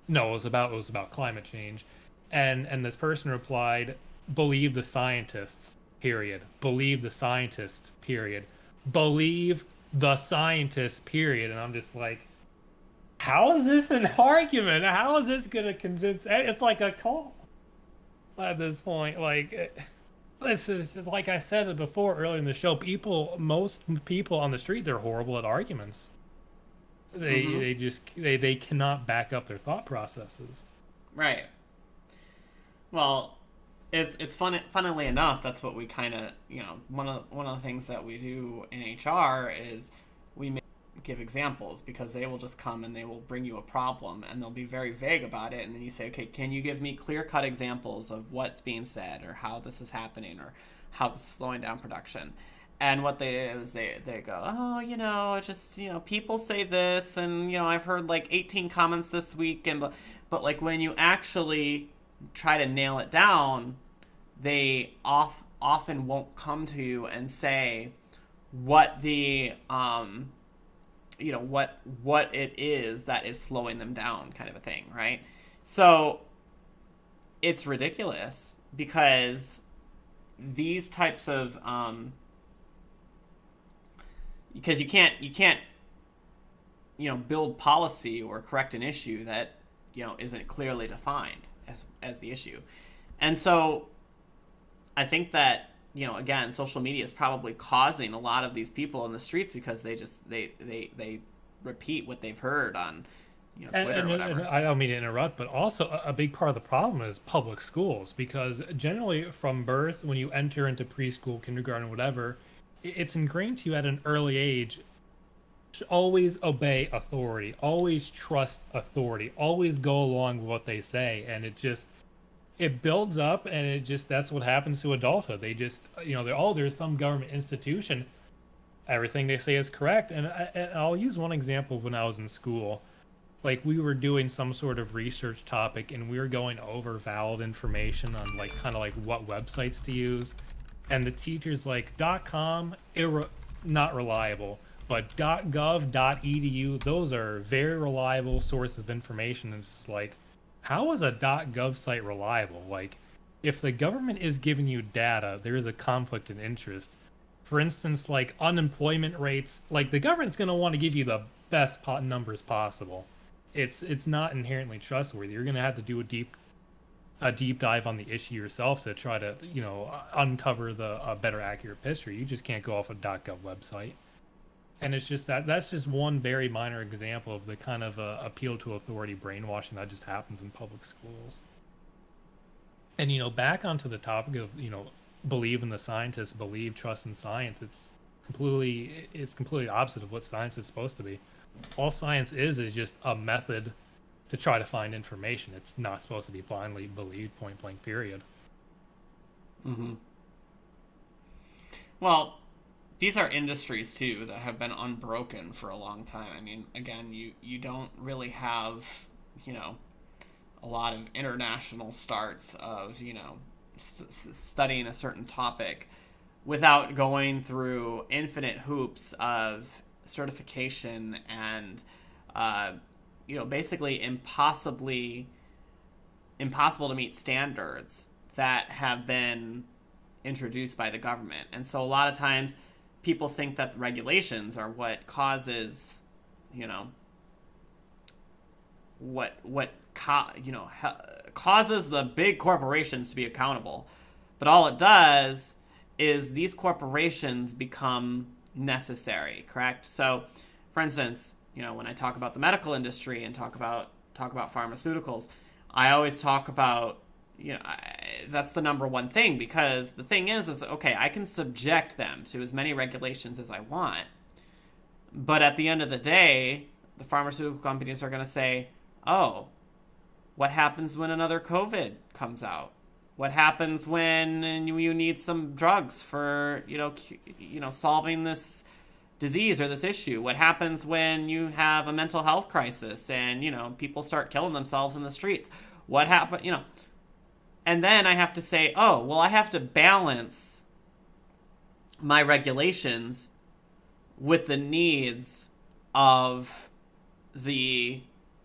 [SPEAKER 2] No, it was about climate change. And this person replied, believe the scientists. Period. Believe the scientist. Period. Believe the scientist. Period. And I'm just like, how is this an argument? How is this going to convince? It's like a cult at this point. Like, it's like I said before earlier in the show. Most people on the street, they're horrible at arguments. They cannot back up their thought processes.
[SPEAKER 1] Right. Well, it's funnily enough, that's what we kind of, one of the things that we do in HR is we give examples, because they will just come and they will bring you a problem and they'll be very vague about it, and then you say, okay, can you give me clear cut examples of what's being said, or how this is happening, or how this is slowing down production. And what they do is they go, oh, just, people say this, and, I've heard like 18 comments this week, and but like when you actually try to nail it down, they often won't come to you and say what the what it is that is slowing them down, kind of a thing, right? So it's ridiculous, because these types of because you can't build policy or correct an issue that isn't clearly defined as the issue. And so I think that again, social media is probably causing a lot of these people in the streets, because they repeat what they've heard on Twitter or whatever.
[SPEAKER 2] And I don't mean to interrupt, but also a big part of the problem is public schools, because generally from birth, when you enter into preschool, kindergarten, whatever, it's ingrained to you at an early age to always obey authority, always trust authority, always go along with what they say, and it builds up, and that's what happens to adulthood. They just, there's some government institution, everything they say is correct. And I'll use one example. When I was in school, like, we were doing some sort of research topic, and we were going over valid information on like kind of like what websites to use, and the teacher's like, .com, not reliable, but .gov, .edu, those are very reliable sources of information. And it's like, how is a .gov site reliable? Like, if the government is giving you data, there is a conflict in interest. For instance, like unemployment rates, like the government's going to want to give you the best numbers possible. It's not inherently trustworthy. You're going to have to do a deep dive on the issue yourself to try to, uncover a better accurate picture. You just can't go off a .gov website. And it's just that's just one very minor example of the kind of appeal to authority brainwashing that just happens in public schools. And, back onto the topic of, believe in the scientists, believe, trust in science, it's completely opposite of what science is supposed to be. All science is just a method to try to find information. It's not supposed to be blindly believed, point blank, period.
[SPEAKER 1] Mm-hmm. Well, these are industries, too, that have been unbroken for a long time. I mean, again, you don't really have, a lot of international starts of, studying a certain topic without going through infinite hoops of certification and, basically impossible to meet standards that have been introduced by the government. And so a lot of times people think that the regulations are what causes, causes the big corporations to be accountable. But all it does is these corporations become necessary, correct? So, for instance, when I talk about the medical industry and talk about pharmaceuticals, I always talk about, that's the number one thing, because the thing is okay, I can subject them to as many regulations as I want, but at the end of the day, the pharmaceutical companies are going to say, oh, what happens when another COVID comes out? What happens when you need some drugs for, solving this disease or this issue? What happens when you have a mental health crisis and, people start killing themselves in the streets? What happened, And then I have to say, oh, well, I have to balance my regulations with the needs of the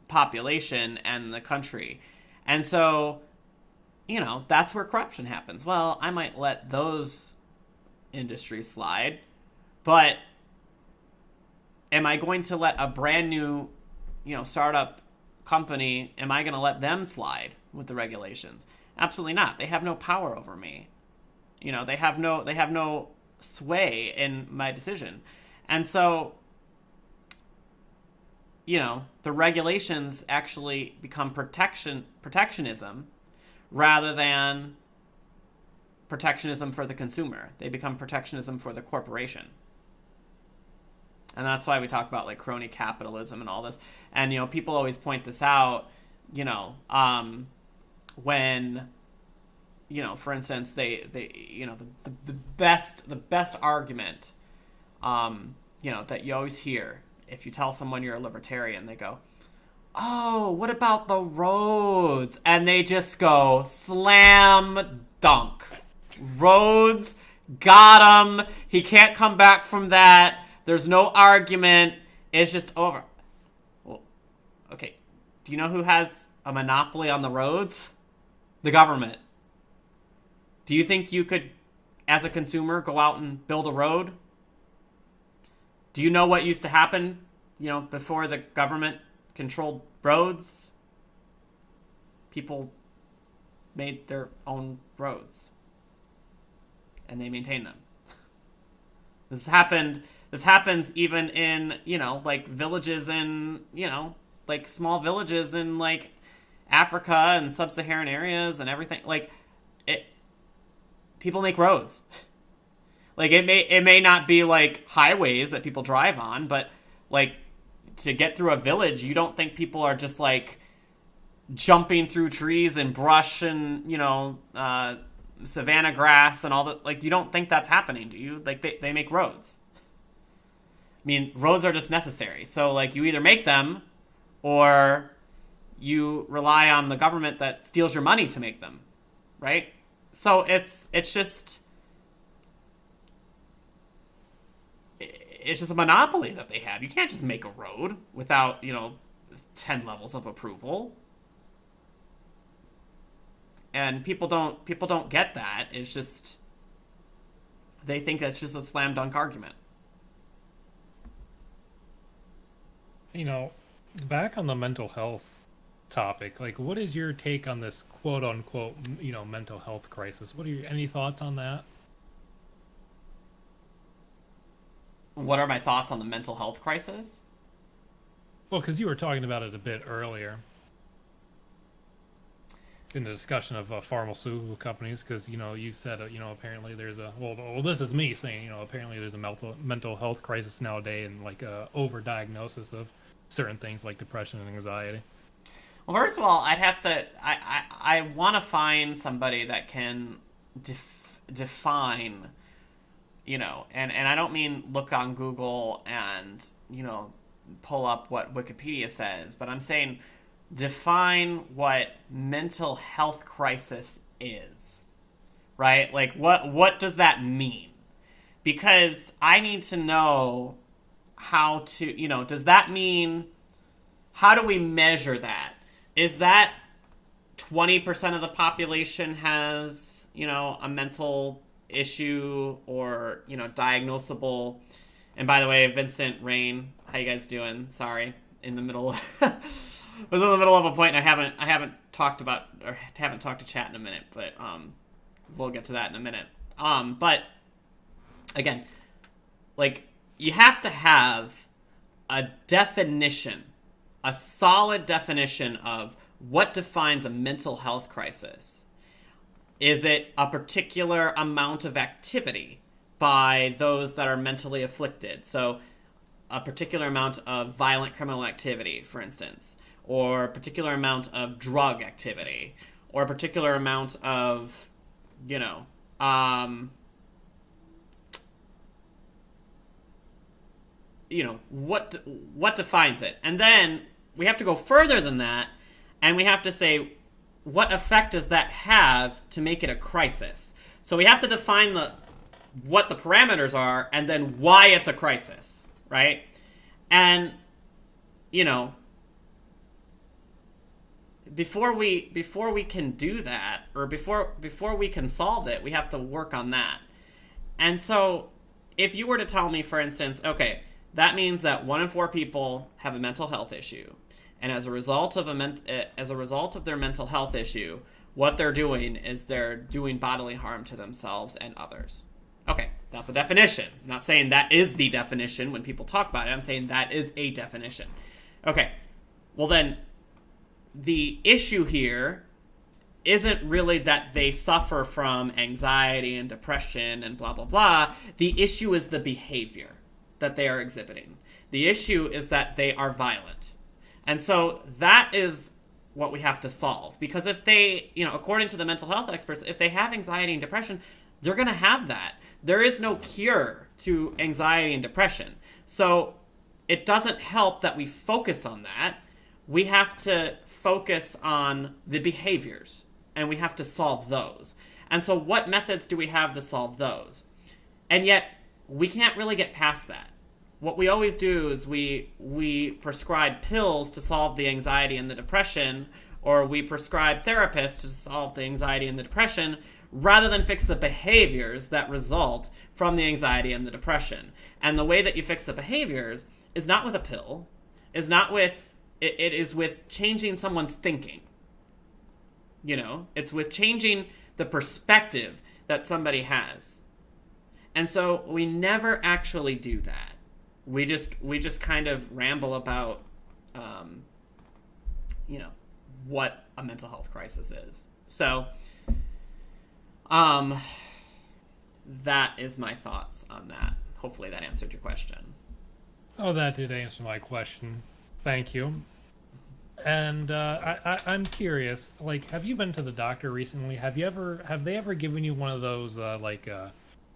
[SPEAKER 1] population and the country. And so, that's where corruption happens. Well, I might let those industries slide, but am I going to let a brand new, startup company, am I going to let them slide with the regulations? Absolutely not. They have no power over me. They have no sway in my decision. And so, the regulations actually become protectionism rather than, protectionism for the consumer. They become protectionism for the corporation. And that's why we talk about like crony capitalism and all this. And, you know, people always point this out, you know, when, you know, for instance, they you know, the best argument, you know, that you always hear if you tell someone you're a libertarian, they go, oh, what about the roads? And they just go, slam dunk. Roads, got him. He can't come back from that. There's no argument. It's just over. Well, okay. Do you know who has a monopoly on the roads? The government. Do you think you could, as a consumer, go out and build a road? Do you know what used to happen, you know, before the government controlled roads? People made their own roads. And they maintain them. This happens even in, you know, like villages in, you know, like small villages in like Africa and sub-Saharan areas and everything. Like people make roads. Like it may not be like highways that people drive on, but like to get through a village, you don't think people are just like jumping through trees and brush and, you know, savanna grass and all that. Like, you don't think that's happening, do you? Like, they make roads. I mean, roads are just necessary. So, like, you either make them or you rely on the government that steals your money to make them, right? So it's just a monopoly that they have. You can't just make a road without, you know, 10 levels of approval. And people don't get that. It's just, they think that's just a slam dunk argument.
[SPEAKER 2] You know, back on the mental health topic, like, what is your take on this quote unquote, you know, mental health crisis? Any thoughts on that?
[SPEAKER 1] What are my thoughts on the mental health crisis?
[SPEAKER 2] Well, because you were talking about it a bit earlier in the discussion of pharmaceutical companies, because, you know, you said, you know, apparently there's this is me saying, you know, apparently there's a mental health crisis nowadays and like a overdiagnosis of certain things like depression and anxiety.
[SPEAKER 1] Well, first of all, I want to find somebody that can define, you know, and I don't mean look on Google and, you know, pull up what Wikipedia says, but I'm saying define what mental health crisis is, right? Like, what does that mean? Because I need to know how to, you know, does that mean, how do we measure that? Is that 20% of the population has, you know, a mental issue or, you know, diagnosable? And by the way, Vincent, Rain, how you guys doing? Sorry, in the middle was in the middle of a point and I haven't talked to chat in a minute, but we'll get to that in a minute. But again, like, you have to have a definition, a solid definition of what defines a mental health crisis. Is it a particular amount of activity by those that are mentally afflicted? So a particular amount of violent criminal activity, for instance, or a particular amount of drug activity, or a particular amount of, you know, what defines it? And then we have to go further than that, and we have to say, what effect does that have to make it a crisis? So we have to define what the parameters are, and then why it's a crisis, right? And, you know, before we can do that, or before we can solve it, we have to work on that. And so if you were to tell me, for instance, okay, that means that 1 in 4 people have a mental health issue, and as a result of their mental health issue, what they're doing is they're doing bodily harm to themselves and others. Okay, that's a definition. I'm not saying that is the definition when people talk about it. I'm saying that is a definition. Okay, well then, the issue here isn't really that they suffer from anxiety and depression and blah, blah, blah. The issue is the behavior that they are exhibiting. The issue is that they are violent. And so that is what we have to solve. Because if they, according to the mental health experts, if they have anxiety and depression, they're going to have that. There is no cure to anxiety and depression. So it doesn't help that we focus on that. We have to focus on the behaviors, and we have to solve those. And so what methods do we have to solve those? And yet, we can't really get past that. What we always do is we prescribe pills to solve the anxiety and the depression, or we prescribe therapists to solve the anxiety and the depression, rather than fix the behaviors that result from the anxiety and the depression. And the way that you fix the behaviors is not with a pill, is not with, it is with changing someone's thinking. It's with changing the perspective that somebody has. And so we never actually do that. We just kind of ramble about, what a mental health crisis is. So, that is my thoughts on that. Hopefully that answered your question.
[SPEAKER 2] Oh, that did answer my question. Thank you. And I'm curious, like, have you been to the doctor recently? Have they ever given you one of those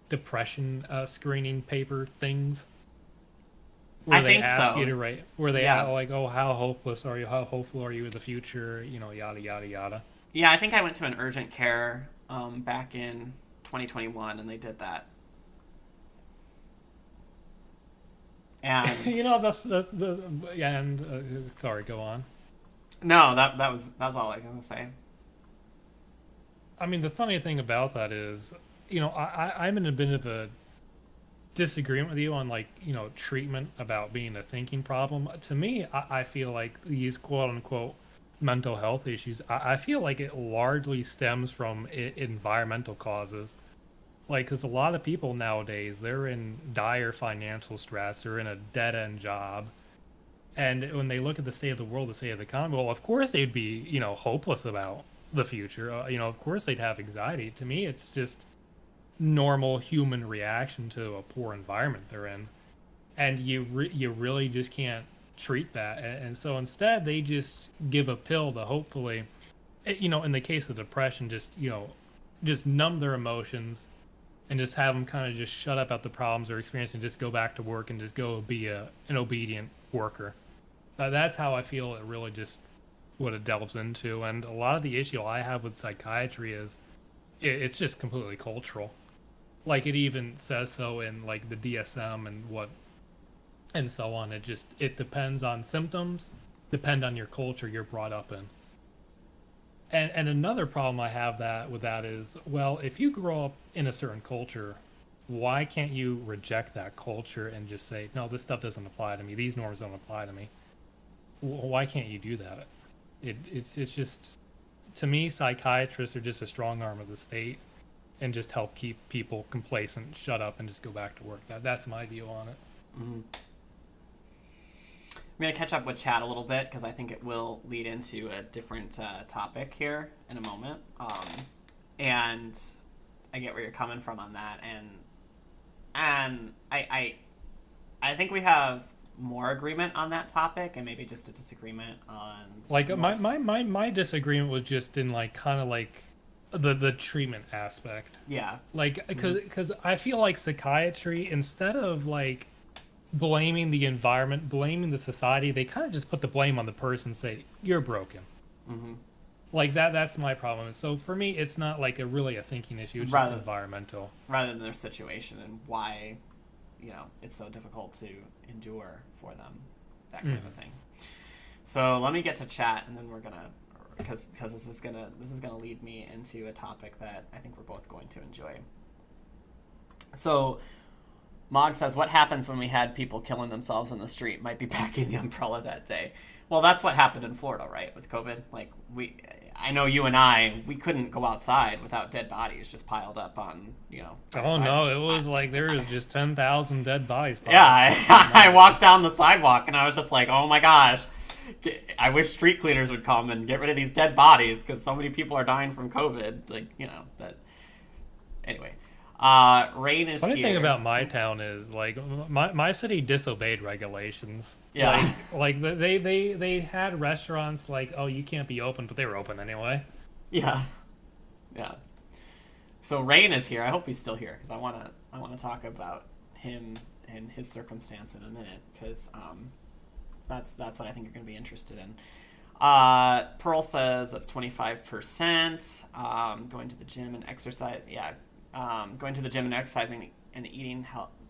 [SPEAKER 2] depression screening paper things? Where they ask you to write, where they ask, like, oh, how hopeless are you? How hopeful are you in the future? Yada yada yada.
[SPEAKER 1] Yeah, I think I went to an urgent care back in 2021, and they did that. And
[SPEAKER 2] sorry, go on.
[SPEAKER 1] No, that was all I was gonna say.
[SPEAKER 2] I mean, the funny thing about that is, I'm in a bit of a disagreement with you on, treatment about being a thinking problem. To me, I feel like these quote unquote mental health issues, I feel like it largely stems from environmental causes. Because a lot of people nowadays, they're in dire financial stress, they're in a dead-end job. And when they look at the state of the world, the state of the economy, well, of course they'd be, hopeless about the future. Of course they'd have anxiety. To me, it's just normal human reaction to a poor environment they're in. And you really just can't treat that. And so instead, they just give a pill to hopefully, in the case of depression, just numb their emotions and just have them kind of just shut up about the problems they're experiencing, just go back to work and just go be an obedient worker. That's how I feel it really just what it delves into. And a lot of the issue I have with psychiatry is it's just completely cultural. Like, it even says so in the DSM and so on. It depends on symptoms, depend on your culture you're brought up in. And another problem I have with that is, well, if you grow up in a certain culture, why can't you reject that culture and just say, no, this stuff doesn't apply to me, these norms don't apply to me? Why can't you do that? It's just, to me, psychiatrists are just a strong arm of the state and just help keep people complacent, shut up, and just go back to work. That's my view on it.
[SPEAKER 1] Mm-hmm. I'm going to catch up with chat a little bit because I think it will lead into a different topic here in a moment. And I get where you're coming from on that. And I think we have more agreement on that topic and maybe just a disagreement on...
[SPEAKER 2] My disagreement was just in the treatment aspect.
[SPEAKER 1] Yeah.
[SPEAKER 2] Because I feel like psychiatry, instead of blaming the environment, blaming the society, they kind of just put the blame on the person and say, you're broken. Mm-hmm. That's my problem. So for me, it's not really a thinking issue, it's just environmental.
[SPEAKER 1] Rather than their situation and why, it's so difficult to endure for them, that kind of a thing. So let me get to chat, and then we're gonna, because this is gonna lead me into a topic that I think we're both going to enjoy. So Mog says, what happens when we had people killing themselves in the street? Might be packing the umbrella that day. Well, that's what happened in Florida, right, with COVID? I know you and we couldn't go outside without dead bodies just piled up on,
[SPEAKER 2] Oh, no, it was there was just 10,000 dead bodies.
[SPEAKER 1] Yeah, I walked down the sidewalk, and I was just like, oh my gosh. I wish street cleaners would come and get rid of these dead bodies because so many people are dying from COVID. Like, that. Anyway, Rain is
[SPEAKER 2] Funny
[SPEAKER 1] here.
[SPEAKER 2] thing about my town is like my city disobeyed regulations.
[SPEAKER 1] Yeah.
[SPEAKER 2] Like they had restaurants like, oh, you can't be open, but they were open anyway.
[SPEAKER 1] Yeah. Yeah. So Rain is here. I hope he's still here because I wanna talk about him and his circumstance in a minute because that's what I think you're gonna be interested in. Pearl says that's 25%. Going to the gym and exercise. Yeah. Going to the gym and exercising and eating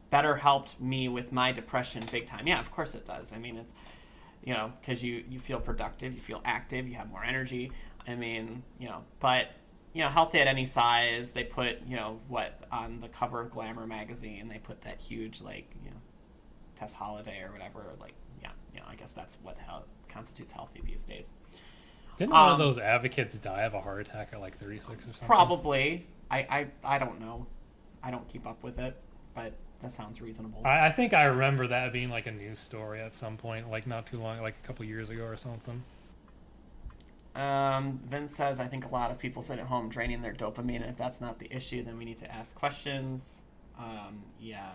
[SPEAKER 1] better helped me with my depression big time. Yeah, of course it does. I mean, it's, because you feel productive, you feel active, you have more energy. I mean, but, healthy at any size. They put, what on the cover of Glamour magazine, they put that huge, like, Tess Holiday or whatever. Like, yeah, I guess that's what constitutes healthy these days.
[SPEAKER 2] Didn't one of those advocates die of a heart attack at like 36 or something?
[SPEAKER 1] Probably. I don't know. I don't keep up with it, but that sounds reasonable.
[SPEAKER 2] I think I remember that being like a news story at some point, like not too long, like a couple years ago or something.
[SPEAKER 1] Vince says, I think a lot of people sit at home draining their dopamine, and if that's not the issue, then we need to ask questions. Yeah,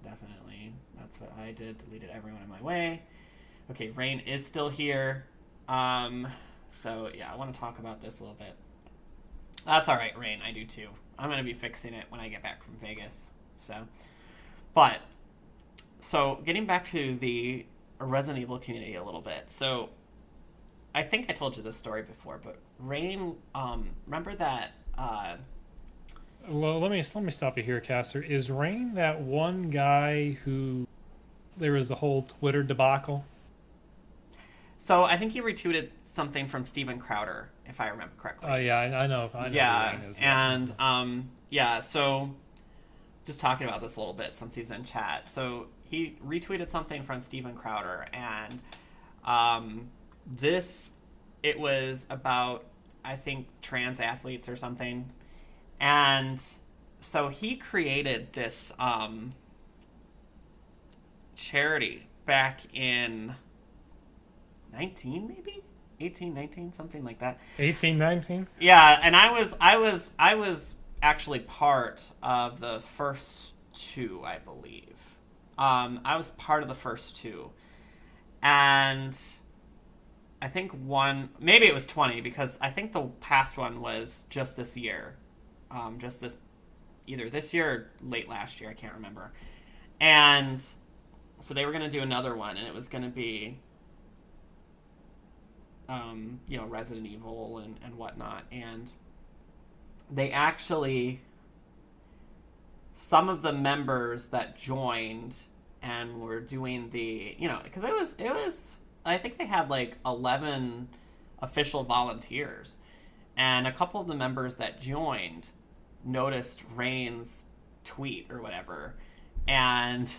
[SPEAKER 1] definitely. That's what I did. Deleted everyone in my way. Okay, Rain is still here. So, yeah, I want to talk about this a little bit. That's all right, Rain. I do too. I'm going to be fixing it when I get back from Vegas. So getting back to the Resident Evil community a little bit. So I think I told you this story before, but Rain, remember that?
[SPEAKER 2] Well, let me stop you here, Caster. Is Rain that one guy who there was a whole Twitter debacle?
[SPEAKER 1] So I think he retweeted something from Steven Crowder, if I remember correctly.
[SPEAKER 2] Oh yeah, I know.
[SPEAKER 1] Yeah,
[SPEAKER 2] who Rain is.
[SPEAKER 1] and yeah. So just talking about this a little bit since he's in chat. So he retweeted something from Steven Crowder, and it was about, I think, trans athletes or something, and so he created this charity back in 19, maybe 18, 19, something like that.
[SPEAKER 2] 18, 19?
[SPEAKER 1] Yeah, and I was actually part of the first two, I believe. I was part of the first two, and I think maybe it was 20, because I think the past one was just this year, either this year or late last year, I can't remember. And so they were going to do another one, and it was going to be Resident Evil and whatnot. And they actually, some of the members that joined and were doing the, because it was, I think they had like 11 official volunteers, and a couple of the members that joined noticed Rain's tweet or whatever, and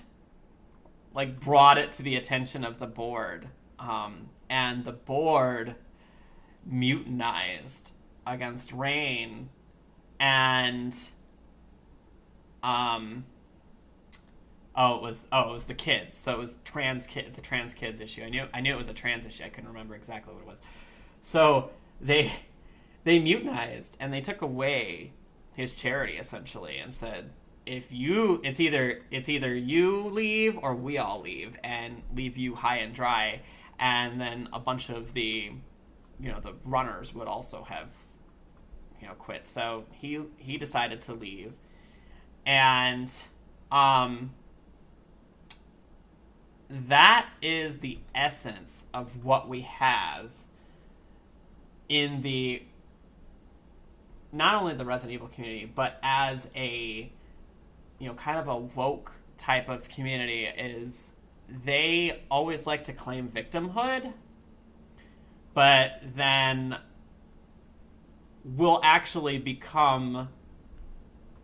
[SPEAKER 1] like brought it to the attention of the board. And the board mutinized against Rain, and it was the kids. So it was the trans kids issue. I knew it was a trans issue. I couldn't remember exactly what it was. So they mutinized, and they took away his charity essentially, and said, it's either you leave or we all leave, and leave you high and dry. And then a bunch of the runners would also have, quit. So he decided to leave. And that is the essence of what we have in the, not only the Resident Evil community, but as a, kind of a woke type of community, is they always like to claim victimhood, but then will actually become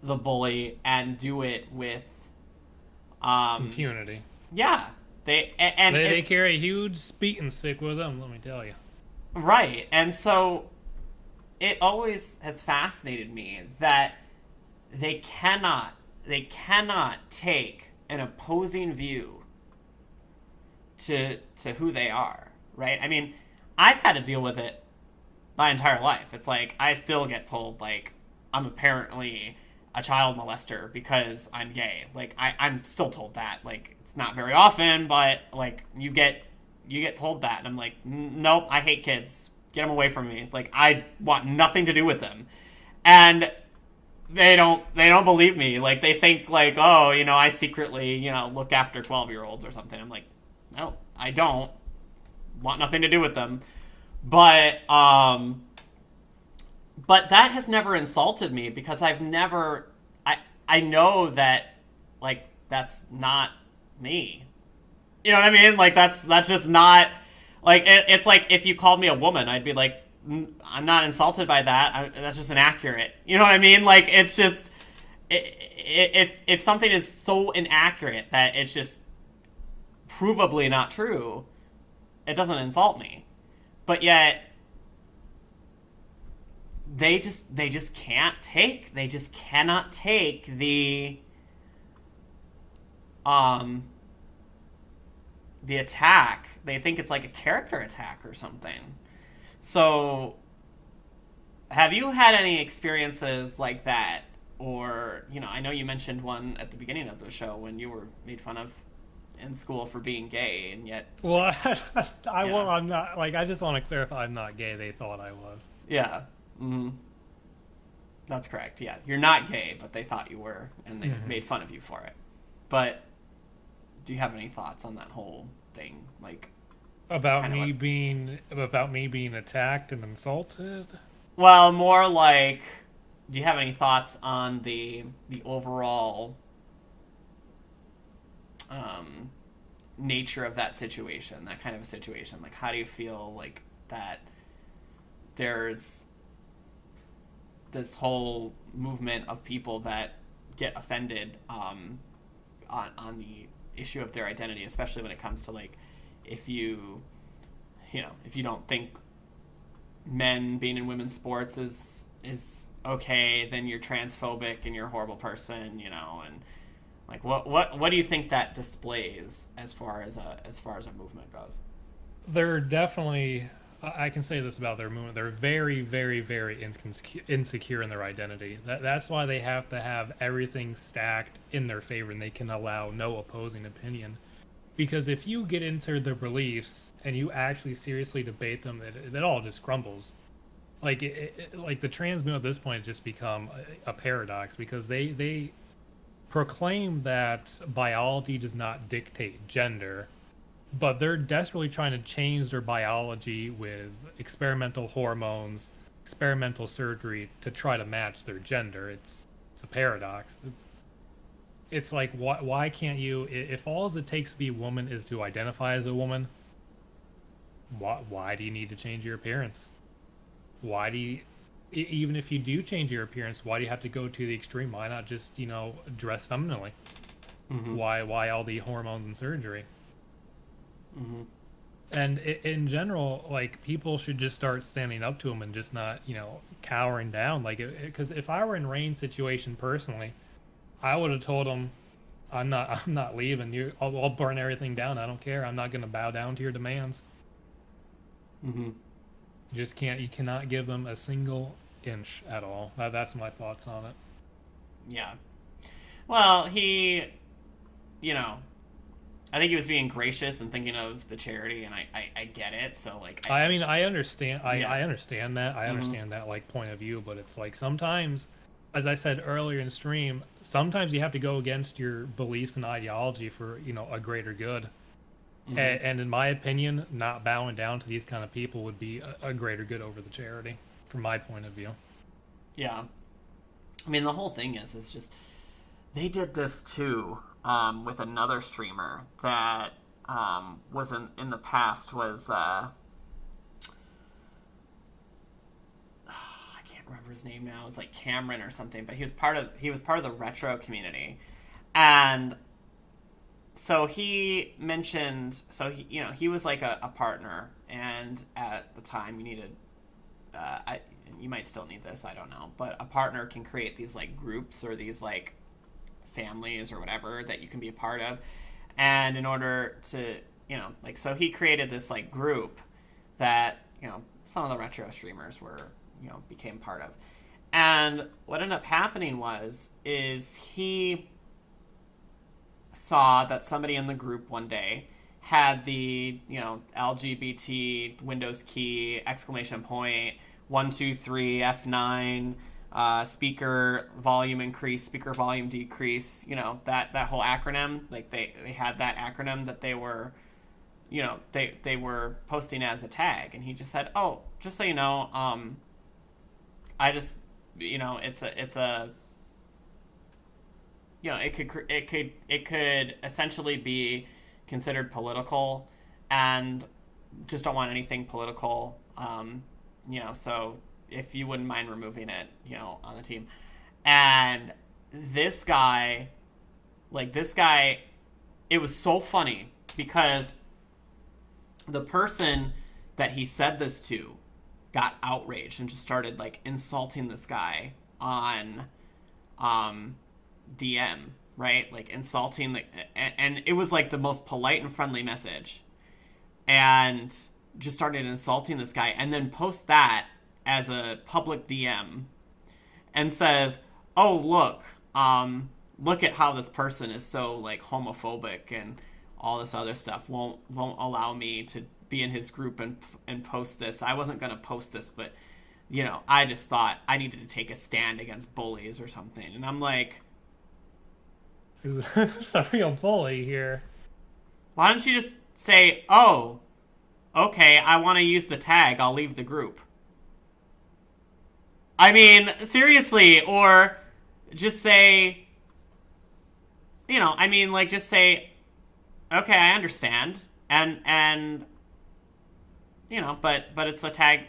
[SPEAKER 1] the bully and do it with
[SPEAKER 2] impunity.
[SPEAKER 1] Yeah, they
[SPEAKER 2] carry a huge speaking stick with them. Let me tell you.
[SPEAKER 1] Right, and so it always has fascinated me that they cannot take an opposing view to who they are, right? I mean, I've had to deal with it my entire life. It's like I still get told like I'm apparently a child molester because I'm gay. Like I'm still told that. Like it's not very often, but like you get told that, and I'm like, nope, I hate kids. Get them away from me. Like I want nothing to do with them, and they don't believe me. Like they think like, oh, I secretly look after 12-year-olds or something. I'm like, no, I don't want nothing to do with them. But that has never insulted me because I've never I know that like that's not me. You know what I mean? Like that's just not like it's like if you called me a woman, I'd be like, I'm not insulted by that. That's just inaccurate. You know what I mean? Like it's just if something is so inaccurate that it's just provably not true, it doesn't insult me. But yet they just cannot take the attack. They think it's like a character attack or something. So have you had any experiences like that? Or, I know you mentioned one at the beginning of the show when you were made fun of in school for being gay, and yet...
[SPEAKER 2] Well, I'm not, like, I just want to clarify I'm not gay. They thought I was.
[SPEAKER 1] Yeah. Mm-hmm. That's correct, yeah. You're not gay, but they thought you were, and they made fun of you for it. But do you have any thoughts on that whole thing? Like...
[SPEAKER 2] About me being attacked and insulted?
[SPEAKER 1] Well, more like, do you have any thoughts on the overall nature of that situation, that kind of a situation? Like, how do you feel like that there's this whole movement of people that get offended on the issue of their identity, especially when it comes to like, if you don't think men being in women's sports is okay, then you're transphobic and you're a horrible person, and like what do you think that displays as far as a movement goes?
[SPEAKER 2] They're definitely, I can say this about their movement, they're very, very, very insecure in their identity. That's why they have to have everything stacked in their favor and they can allow no opposing opinion. Because if you get into their beliefs and you actually seriously debate them, it all just crumbles. Like like the trans movement at this point has just become a paradox because they proclaim that biology does not dictate gender, but they're desperately trying to change their biology with experimental hormones, experimental surgery to try to match their gender. It's a paradox. It's like, why can't you, if all it takes to be a woman is to identify as a woman, why do you need to change your appearance? Why do you, even if you do change your appearance, why do you have to go to the extreme? Why not just, dress femininely? Mm-hmm. Why all the hormones and surgery? Mm-hmm. And in general, like, people should just start standing up to them and just not, cowering down. Like, because if I were in Rain's situation personally, I would have told him, I'm not leaving. I'll burn everything down. I don't care. I'm not going to bow down to your demands. Mm-hmm. You cannot give them a single inch at all. That's my thoughts on it.
[SPEAKER 1] Yeah. Well, I think he was being gracious and thinking of the charity, and I get it. So like,
[SPEAKER 2] I mean, I understand. I understand that. I understand that like point of view, but it's like sometimes, as I said earlier in stream, sometimes you have to go against your beliefs and ideology for, a greater good. Mm-hmm. And in my opinion, not bowing down to these kind of people would be a greater good over the charity, from my point of view.
[SPEAKER 1] Yeah. I mean, the whole thing is just, they did this too, with another streamer that was in the past was... remember his name now. It's like Cameron or something, but he was part of the retro community. And so he mentioned, he was like a partner, and at the time you needed you might still need this, I don't know, but a partner can create these like groups or these like families or whatever that you can be a part of. And in order to like, so he created this like group that, some of the retro streamers became part of. And what ended up happening is he saw that somebody in the group one day had the, LGBT Windows key, exclamation point, 123 F9, speaker volume increase, speaker volume decrease, that whole acronym. Like they had that acronym that they were, they were posting as a tag. And he just said, oh, just so you know, I just, it's a it could essentially be considered political, and just don't want anything political. So if you wouldn't mind removing it, on the team. And this guy, it was so funny because the person that he said this to got outraged and just started like insulting this guy on DM, right? Like insulting and it was like the most polite and friendly message, and just started insulting this guy, and then post that as a public DM and says, oh, look at how this person is so like homophobic and all this other stuff, won't allow me to be in his group and post this. I wasn't going to post this, but I just thought I needed to take a stand against bullies or something. And I'm like,
[SPEAKER 2] who's the real bully here?
[SPEAKER 1] Why don't you just say, oh, okay, I want to use the tag, I'll leave the group. I mean, seriously, or just say, just say, okay, I understand, and but it's a tag,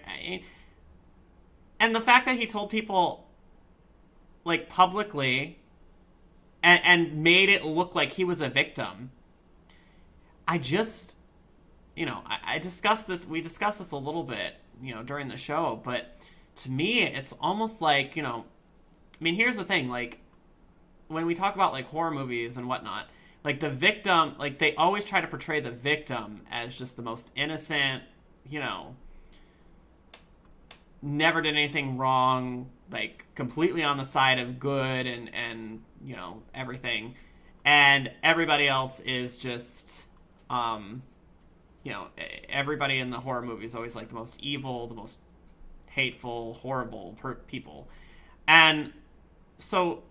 [SPEAKER 1] and the fact that he told people, like, publicly, and made it look like he was a victim, I just, I discussed this, we discussed this a little bit, during the show, but to me, it's almost like, here's the thing, like, when we talk about, like, horror movies and whatnot, like, the victim, like, they always try to portray the victim as just the most innocent, never did anything wrong, like, completely on the side of good and everything, and everybody else is just, everybody in the horror movie is always, like, the most evil, the most hateful, horrible people. And so,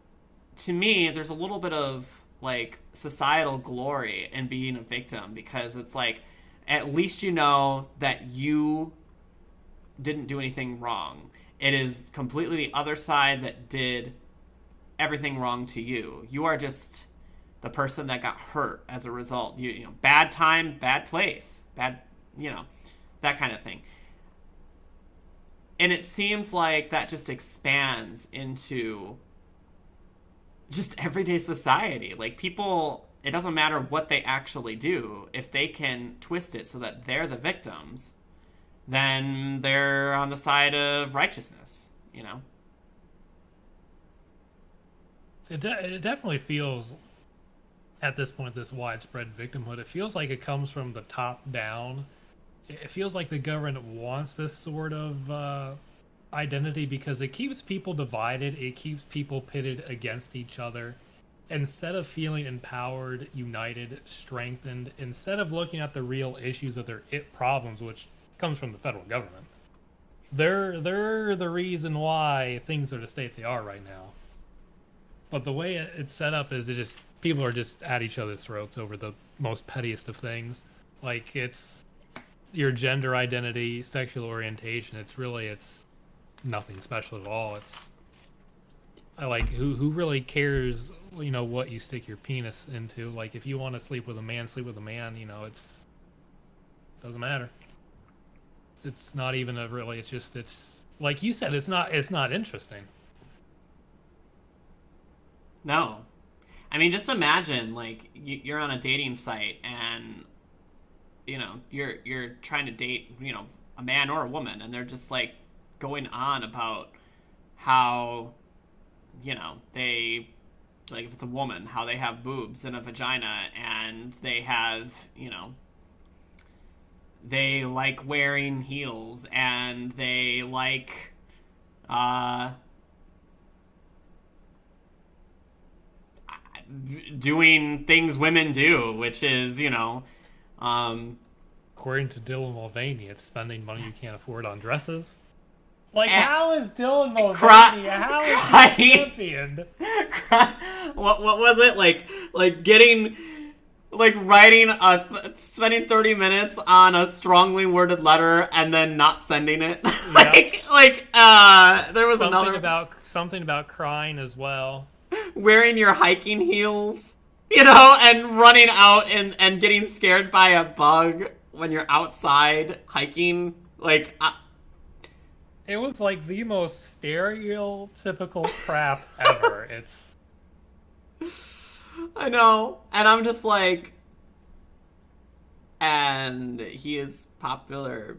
[SPEAKER 1] to me, there's a little bit of, like, societal glory in being a victim, because it's like, at least you know that you didn't do anything wrong. It is completely the other side that did everything wrong to you. You are just the person that got hurt as a result. Bad time, bad place, bad, that kind of thing. And it seems like that just expands into just everyday society. Like, people, it doesn't matter what they actually do. If they can twist it so that they're the victims, then they're on the side of righteousness,
[SPEAKER 2] It definitely feels, at this point, this widespread victimhood, it feels like it comes from the top down. It feels like the government wants this sort of identity because it keeps people divided. It keeps people pitted against each other. Instead of feeling empowered, united, strengthened, instead of looking at the real issues of their problems, which comes from the federal government, they're the reason why things are the state they are right now. But the way it's set up is people are just at each other's throats over the most pettiest of things. Like, it's your gender identity, sexual orientation. It's nothing special at all. I like who really cares, what you stick your penis into. Like, if you want to sleep with a man, sleep with a man. Doesn't matter. It's not even it's like you said, it's not interesting.
[SPEAKER 1] No. Just imagine, like, you're on a dating site and, you're trying to date, a man or a woman, and they're just, like, going on about how, they, like, if it's a woman, how they have boobs and a vagina, and they have, they like wearing heels, and they like uh, doing things women do, which is, um,
[SPEAKER 2] According to Dylan Mulvaney, it's spending money you can't afford on dresses. Like,
[SPEAKER 1] And-
[SPEAKER 2] how is Dylan Mulvaney?
[SPEAKER 1] Cry-
[SPEAKER 2] How is
[SPEAKER 1] crying.
[SPEAKER 2] he championed?
[SPEAKER 1] what was it like getting like writing spending 30 minutes on a strongly worded letter and then not sending it? There was
[SPEAKER 2] Something about crying as well.
[SPEAKER 1] wearing your hiking heels, and running out and getting scared by a bug when you're outside hiking.
[SPEAKER 2] It was like the most stereotypical crap ever. It's
[SPEAKER 1] I know. And I'm just like, and he is popular.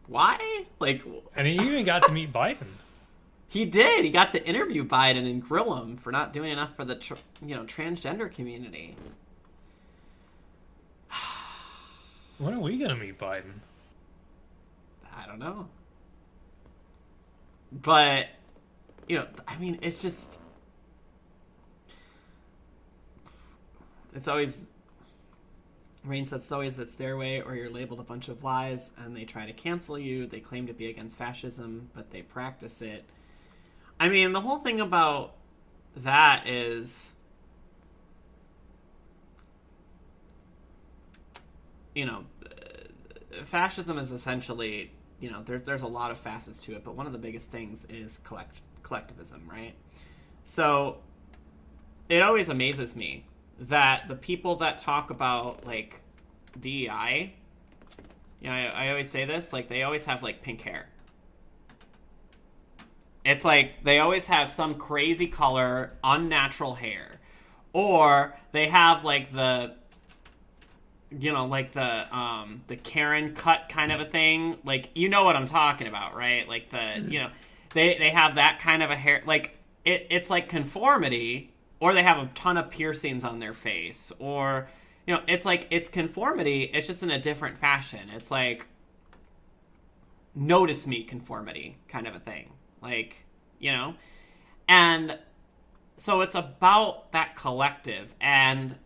[SPEAKER 1] Why?
[SPEAKER 2] and he even got to meet Biden.
[SPEAKER 1] He did. He got to interview Biden and grill him for not doing enough for the transgender community.
[SPEAKER 2] When are we gonna meet Biden?
[SPEAKER 1] I don't know. But, I mean, it's just... It's always... Rain says it's their way, or you're labeled a bunch of lies, and they try to cancel you. They claim to be against fascism, but they practice it. I mean, the whole thing about that is... Fascism is essentially... there's a lot of facets to it, but one of the biggest things is collectivism, right? So it always amazes me that the people that talk about DEI, I always say this, they always have pink hair. It's they always have some crazy color, unnatural hair, or they have the the Karen cut kind of a thing. You know what I'm talking about, right? They have that kind of a hair. It's conformity, or they have a ton of piercings on their face, or, it's conformity. It's just in a different fashion. It's notice me conformity kind of a thing. And so it's about that collective, and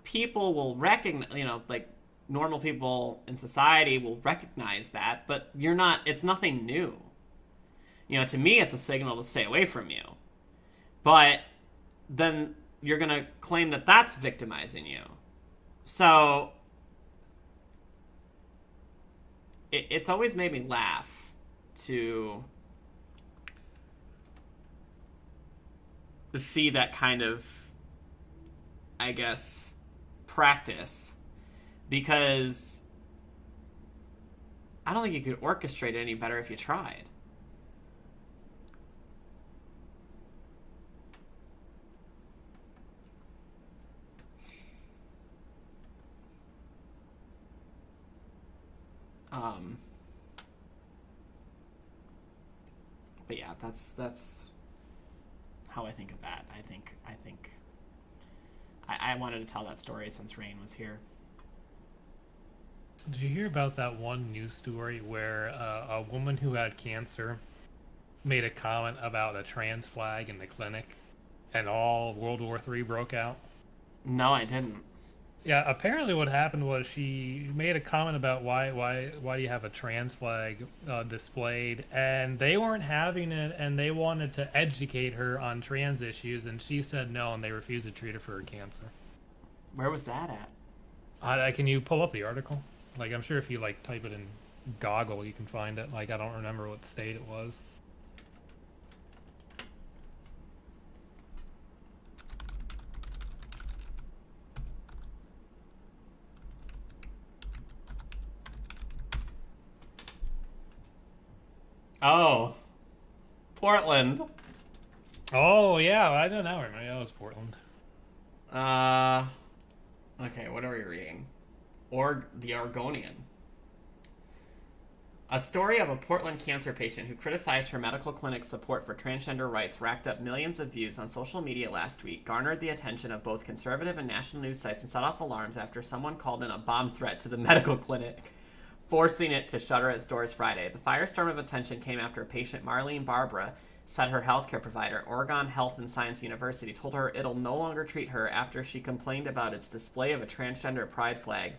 [SPEAKER 1] people will recognize, normal people in society will recognize that, but it's nothing new. To me, it's a signal to stay away from you. But then you're going to claim that that's victimizing you. So it's always made me laugh to see that kind of, I guess, practice, because I don't think you could orchestrate it any better if you tried. But yeah, that's how I think of that. I wanted to tell that story since Rain was here.
[SPEAKER 2] Did you hear about that one news story where a woman who had cancer made a comment about a trans flag in the clinic, and all World War III broke out?
[SPEAKER 1] No, I didn't.
[SPEAKER 2] Yeah, apparently what happened was she made a comment about why do you have a trans flag displayed, and they weren't having it, and they wanted to educate her on trans issues, and she said no, and they refused to treat her for her cancer.
[SPEAKER 1] Where was that at?
[SPEAKER 2] Can you pull up the article? I'm sure if you type it in Goggle, you can find it. I don't remember what state it was.
[SPEAKER 1] Oh, Portland.
[SPEAKER 2] Oh yeah, I don't know. Remember, it was Portland.
[SPEAKER 1] Okay, what are we reading? The Oregonian. A story of a Portland cancer patient who criticized her medical clinic's support for transgender rights racked up millions of views on social media last week, garnered the attention of both conservative and national news sites, and set off alarms after someone called in a bomb threat to the medical clinic, forcing it to shutter its doors Friday. The firestorm of attention came after patient Marlene Barbara said her healthcare provider, Oregon Health and Science University, told her it'll no longer treat her after she complained about its display of a transgender pride flag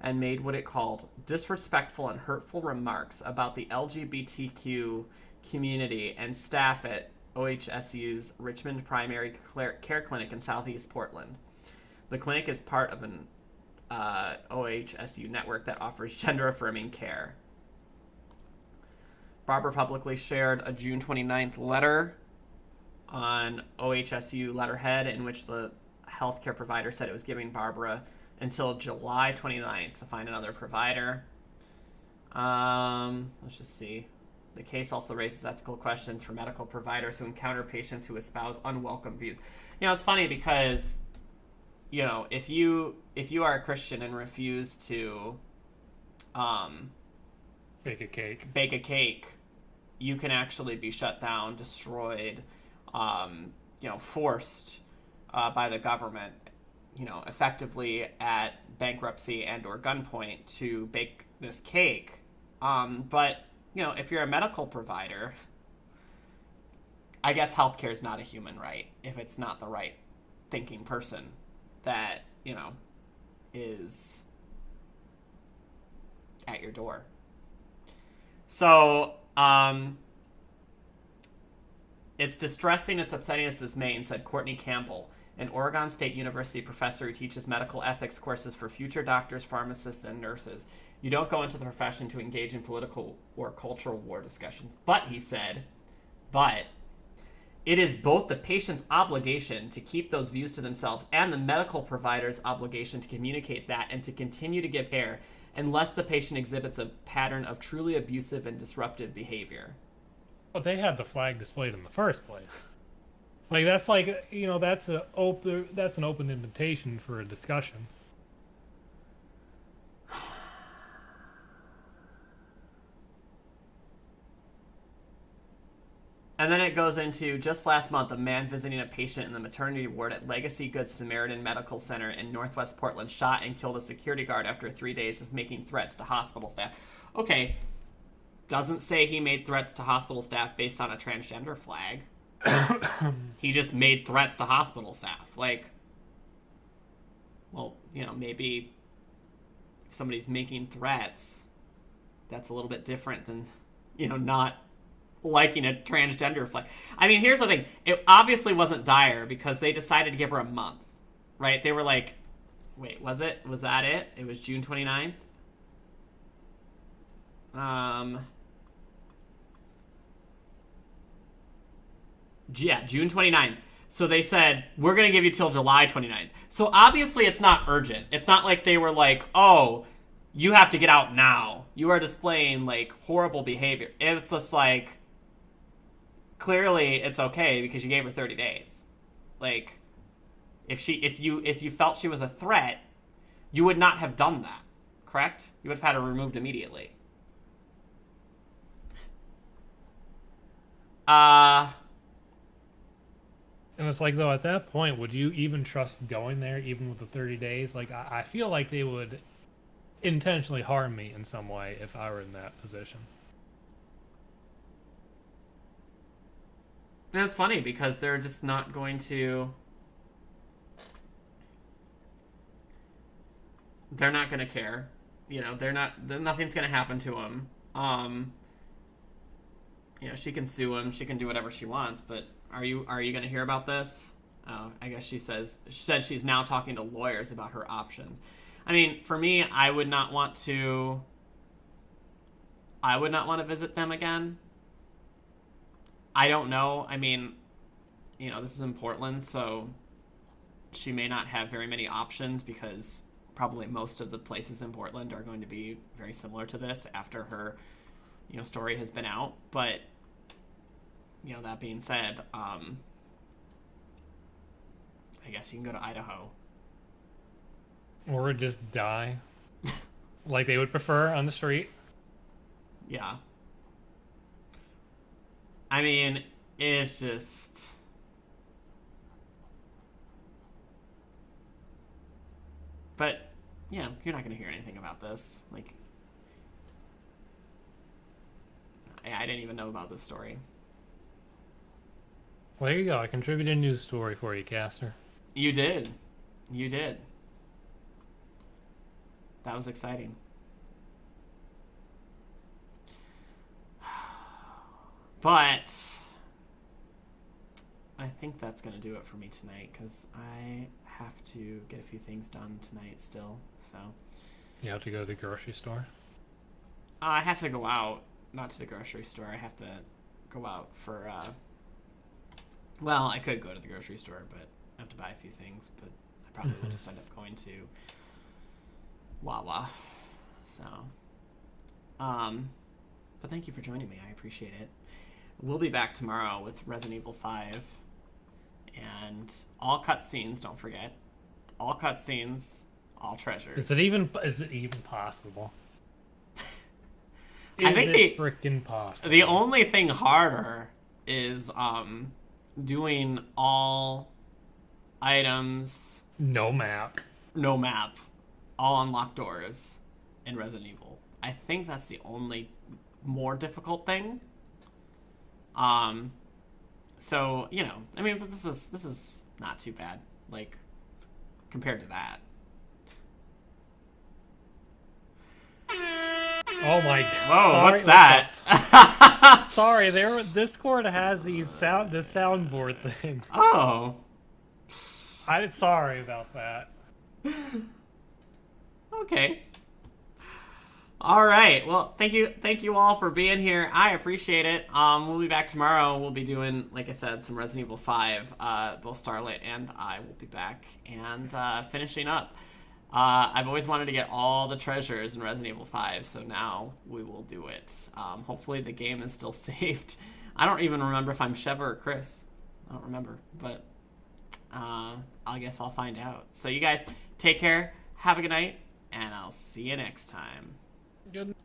[SPEAKER 1] and made what it called disrespectful and hurtful remarks about the LGBTQ community and staff at OHSU's Richmond Primary Care Clinic in Southeast Portland. The clinic is part of an OHSU network that offers gender-affirming care. Barbara publicly shared a June 29th letter on OHSU letterhead in which the healthcare provider said it was giving Barbara until July 29th to find another provider. Let's just see. The case also raises ethical questions for medical providers who encounter patients who espouse unwelcome views. You know, it's funny because, you know, if you are a Christian and refuse to
[SPEAKER 2] bake a cake, you can actually be shut down, destroyed, forced by the government, effectively at bankruptcy and or gunpoint to bake this cake. But, if you're a medical provider, I guess healthcare is not a human right if it's not the right thinking person that, is at your door. So, it's distressing, it's upsetting, it's dismaying, said Courtney Campbell, an Oregon State University professor who teaches medical ethics courses for future doctors, pharmacists, and nurses. You don't go into the profession to engage in political or cultural war discussions. But, he said, it is both the patient's obligation to keep those views to themselves and the medical provider's obligation to communicate that and to continue to give care unless the patient exhibits a pattern of truly abusive and disruptive behavior. Well, they had the flag displayed in the first place. That's that's an open invitation for a discussion.
[SPEAKER 1] And then it goes into, just last month, a man visiting a patient in the maternity ward at Legacy Good Samaritan Medical Center in Northwest Portland shot and killed a security guard after 3 days of making threats to hospital staff. Okay, doesn't say he made threats to hospital staff based on a transgender flag. He just made threats to hospital staff. Maybe if somebody's making threats, that's a little bit different than, not liking a transgender flag. I mean, here's the thing. It obviously wasn't dire because they decided to give her a month, right? They were like, wait, was that it? It was June 29th? Yeah, June 29th. So they said, we're going to give you till July 29th. So obviously it's not urgent. It's not like they were like, oh, you have to get out now. You are displaying, horrible behavior. It's just clearly it's okay because you gave her 30 days. If you felt she was a threat, you would not have done that, correct? You would have had her removed immediately.
[SPEAKER 2] And it's though, at that point, would you even trust going there, even with the 30 days? I feel like they would intentionally harm me in some way if I were in that position.
[SPEAKER 1] And it's funny because they're just not going to... They're not going to care. Nothing's going to happen to them. She can sue him. She can do whatever she wants, but are you going to hear about this? Oh, I guess she said she's now talking to lawyers about her options. I mean, for me, I would not want to visit them again. I don't know. I mean, this is in Portland, so she may not have very many options because probably most of the places in Portland are going to be very similar to this after her, story has been out. But, that being said, I guess you can go to Idaho.
[SPEAKER 2] Or just die. Like they would prefer on the street.
[SPEAKER 1] Yeah. I mean, it's just... But, yeah, you're not going to hear anything about this. Like, I didn't even know about this story.
[SPEAKER 2] Well, there you go. I contributed a news story for you, Caster.
[SPEAKER 1] You did. You did. That was exciting. But I think that's going to do it for me tonight because I have to get a few things done tonight still. So
[SPEAKER 2] You have to go to the grocery store.
[SPEAKER 1] I have to go out, not to the grocery store. I have to go out for, well, I could go to the grocery store, but I have to buy a few things, but I probably would just end up going to Wawa. So, but thank you for joining me. I appreciate it. We'll be back tomorrow with Resident Evil 5 and all cutscenes, don't forget. All cutscenes, all treasures.
[SPEAKER 2] Is it even possible?
[SPEAKER 1] I think
[SPEAKER 2] it freaking possible?
[SPEAKER 1] The only thing harder is doing all items,
[SPEAKER 2] no map,
[SPEAKER 1] all unlocked doors in Resident Evil. I think that's the only more difficult thing. So, you know, I mean, but this is not too bad, like, compared to that.
[SPEAKER 2] Oh my god.
[SPEAKER 1] Whoa,
[SPEAKER 2] sorry,
[SPEAKER 1] what's that?
[SPEAKER 2] Sorry, Discord has the soundboard thing.
[SPEAKER 1] Oh.
[SPEAKER 2] I'm sorry about that.
[SPEAKER 1] Okay. All right. Well, thank you all for being here. I appreciate it. We'll be back tomorrow. We'll be doing, like I said, some Resident Evil 5. Both Starlight and I will be back and finishing up. I've always wanted to get all the treasures in Resident Evil 5, so now we will do it. Hopefully the game is still saved. I don't even remember if I'm Sheva or Chris. I don't remember, but I guess I'll find out. So you guys take care, have a good night, and I'll see you next time.
[SPEAKER 2] Good.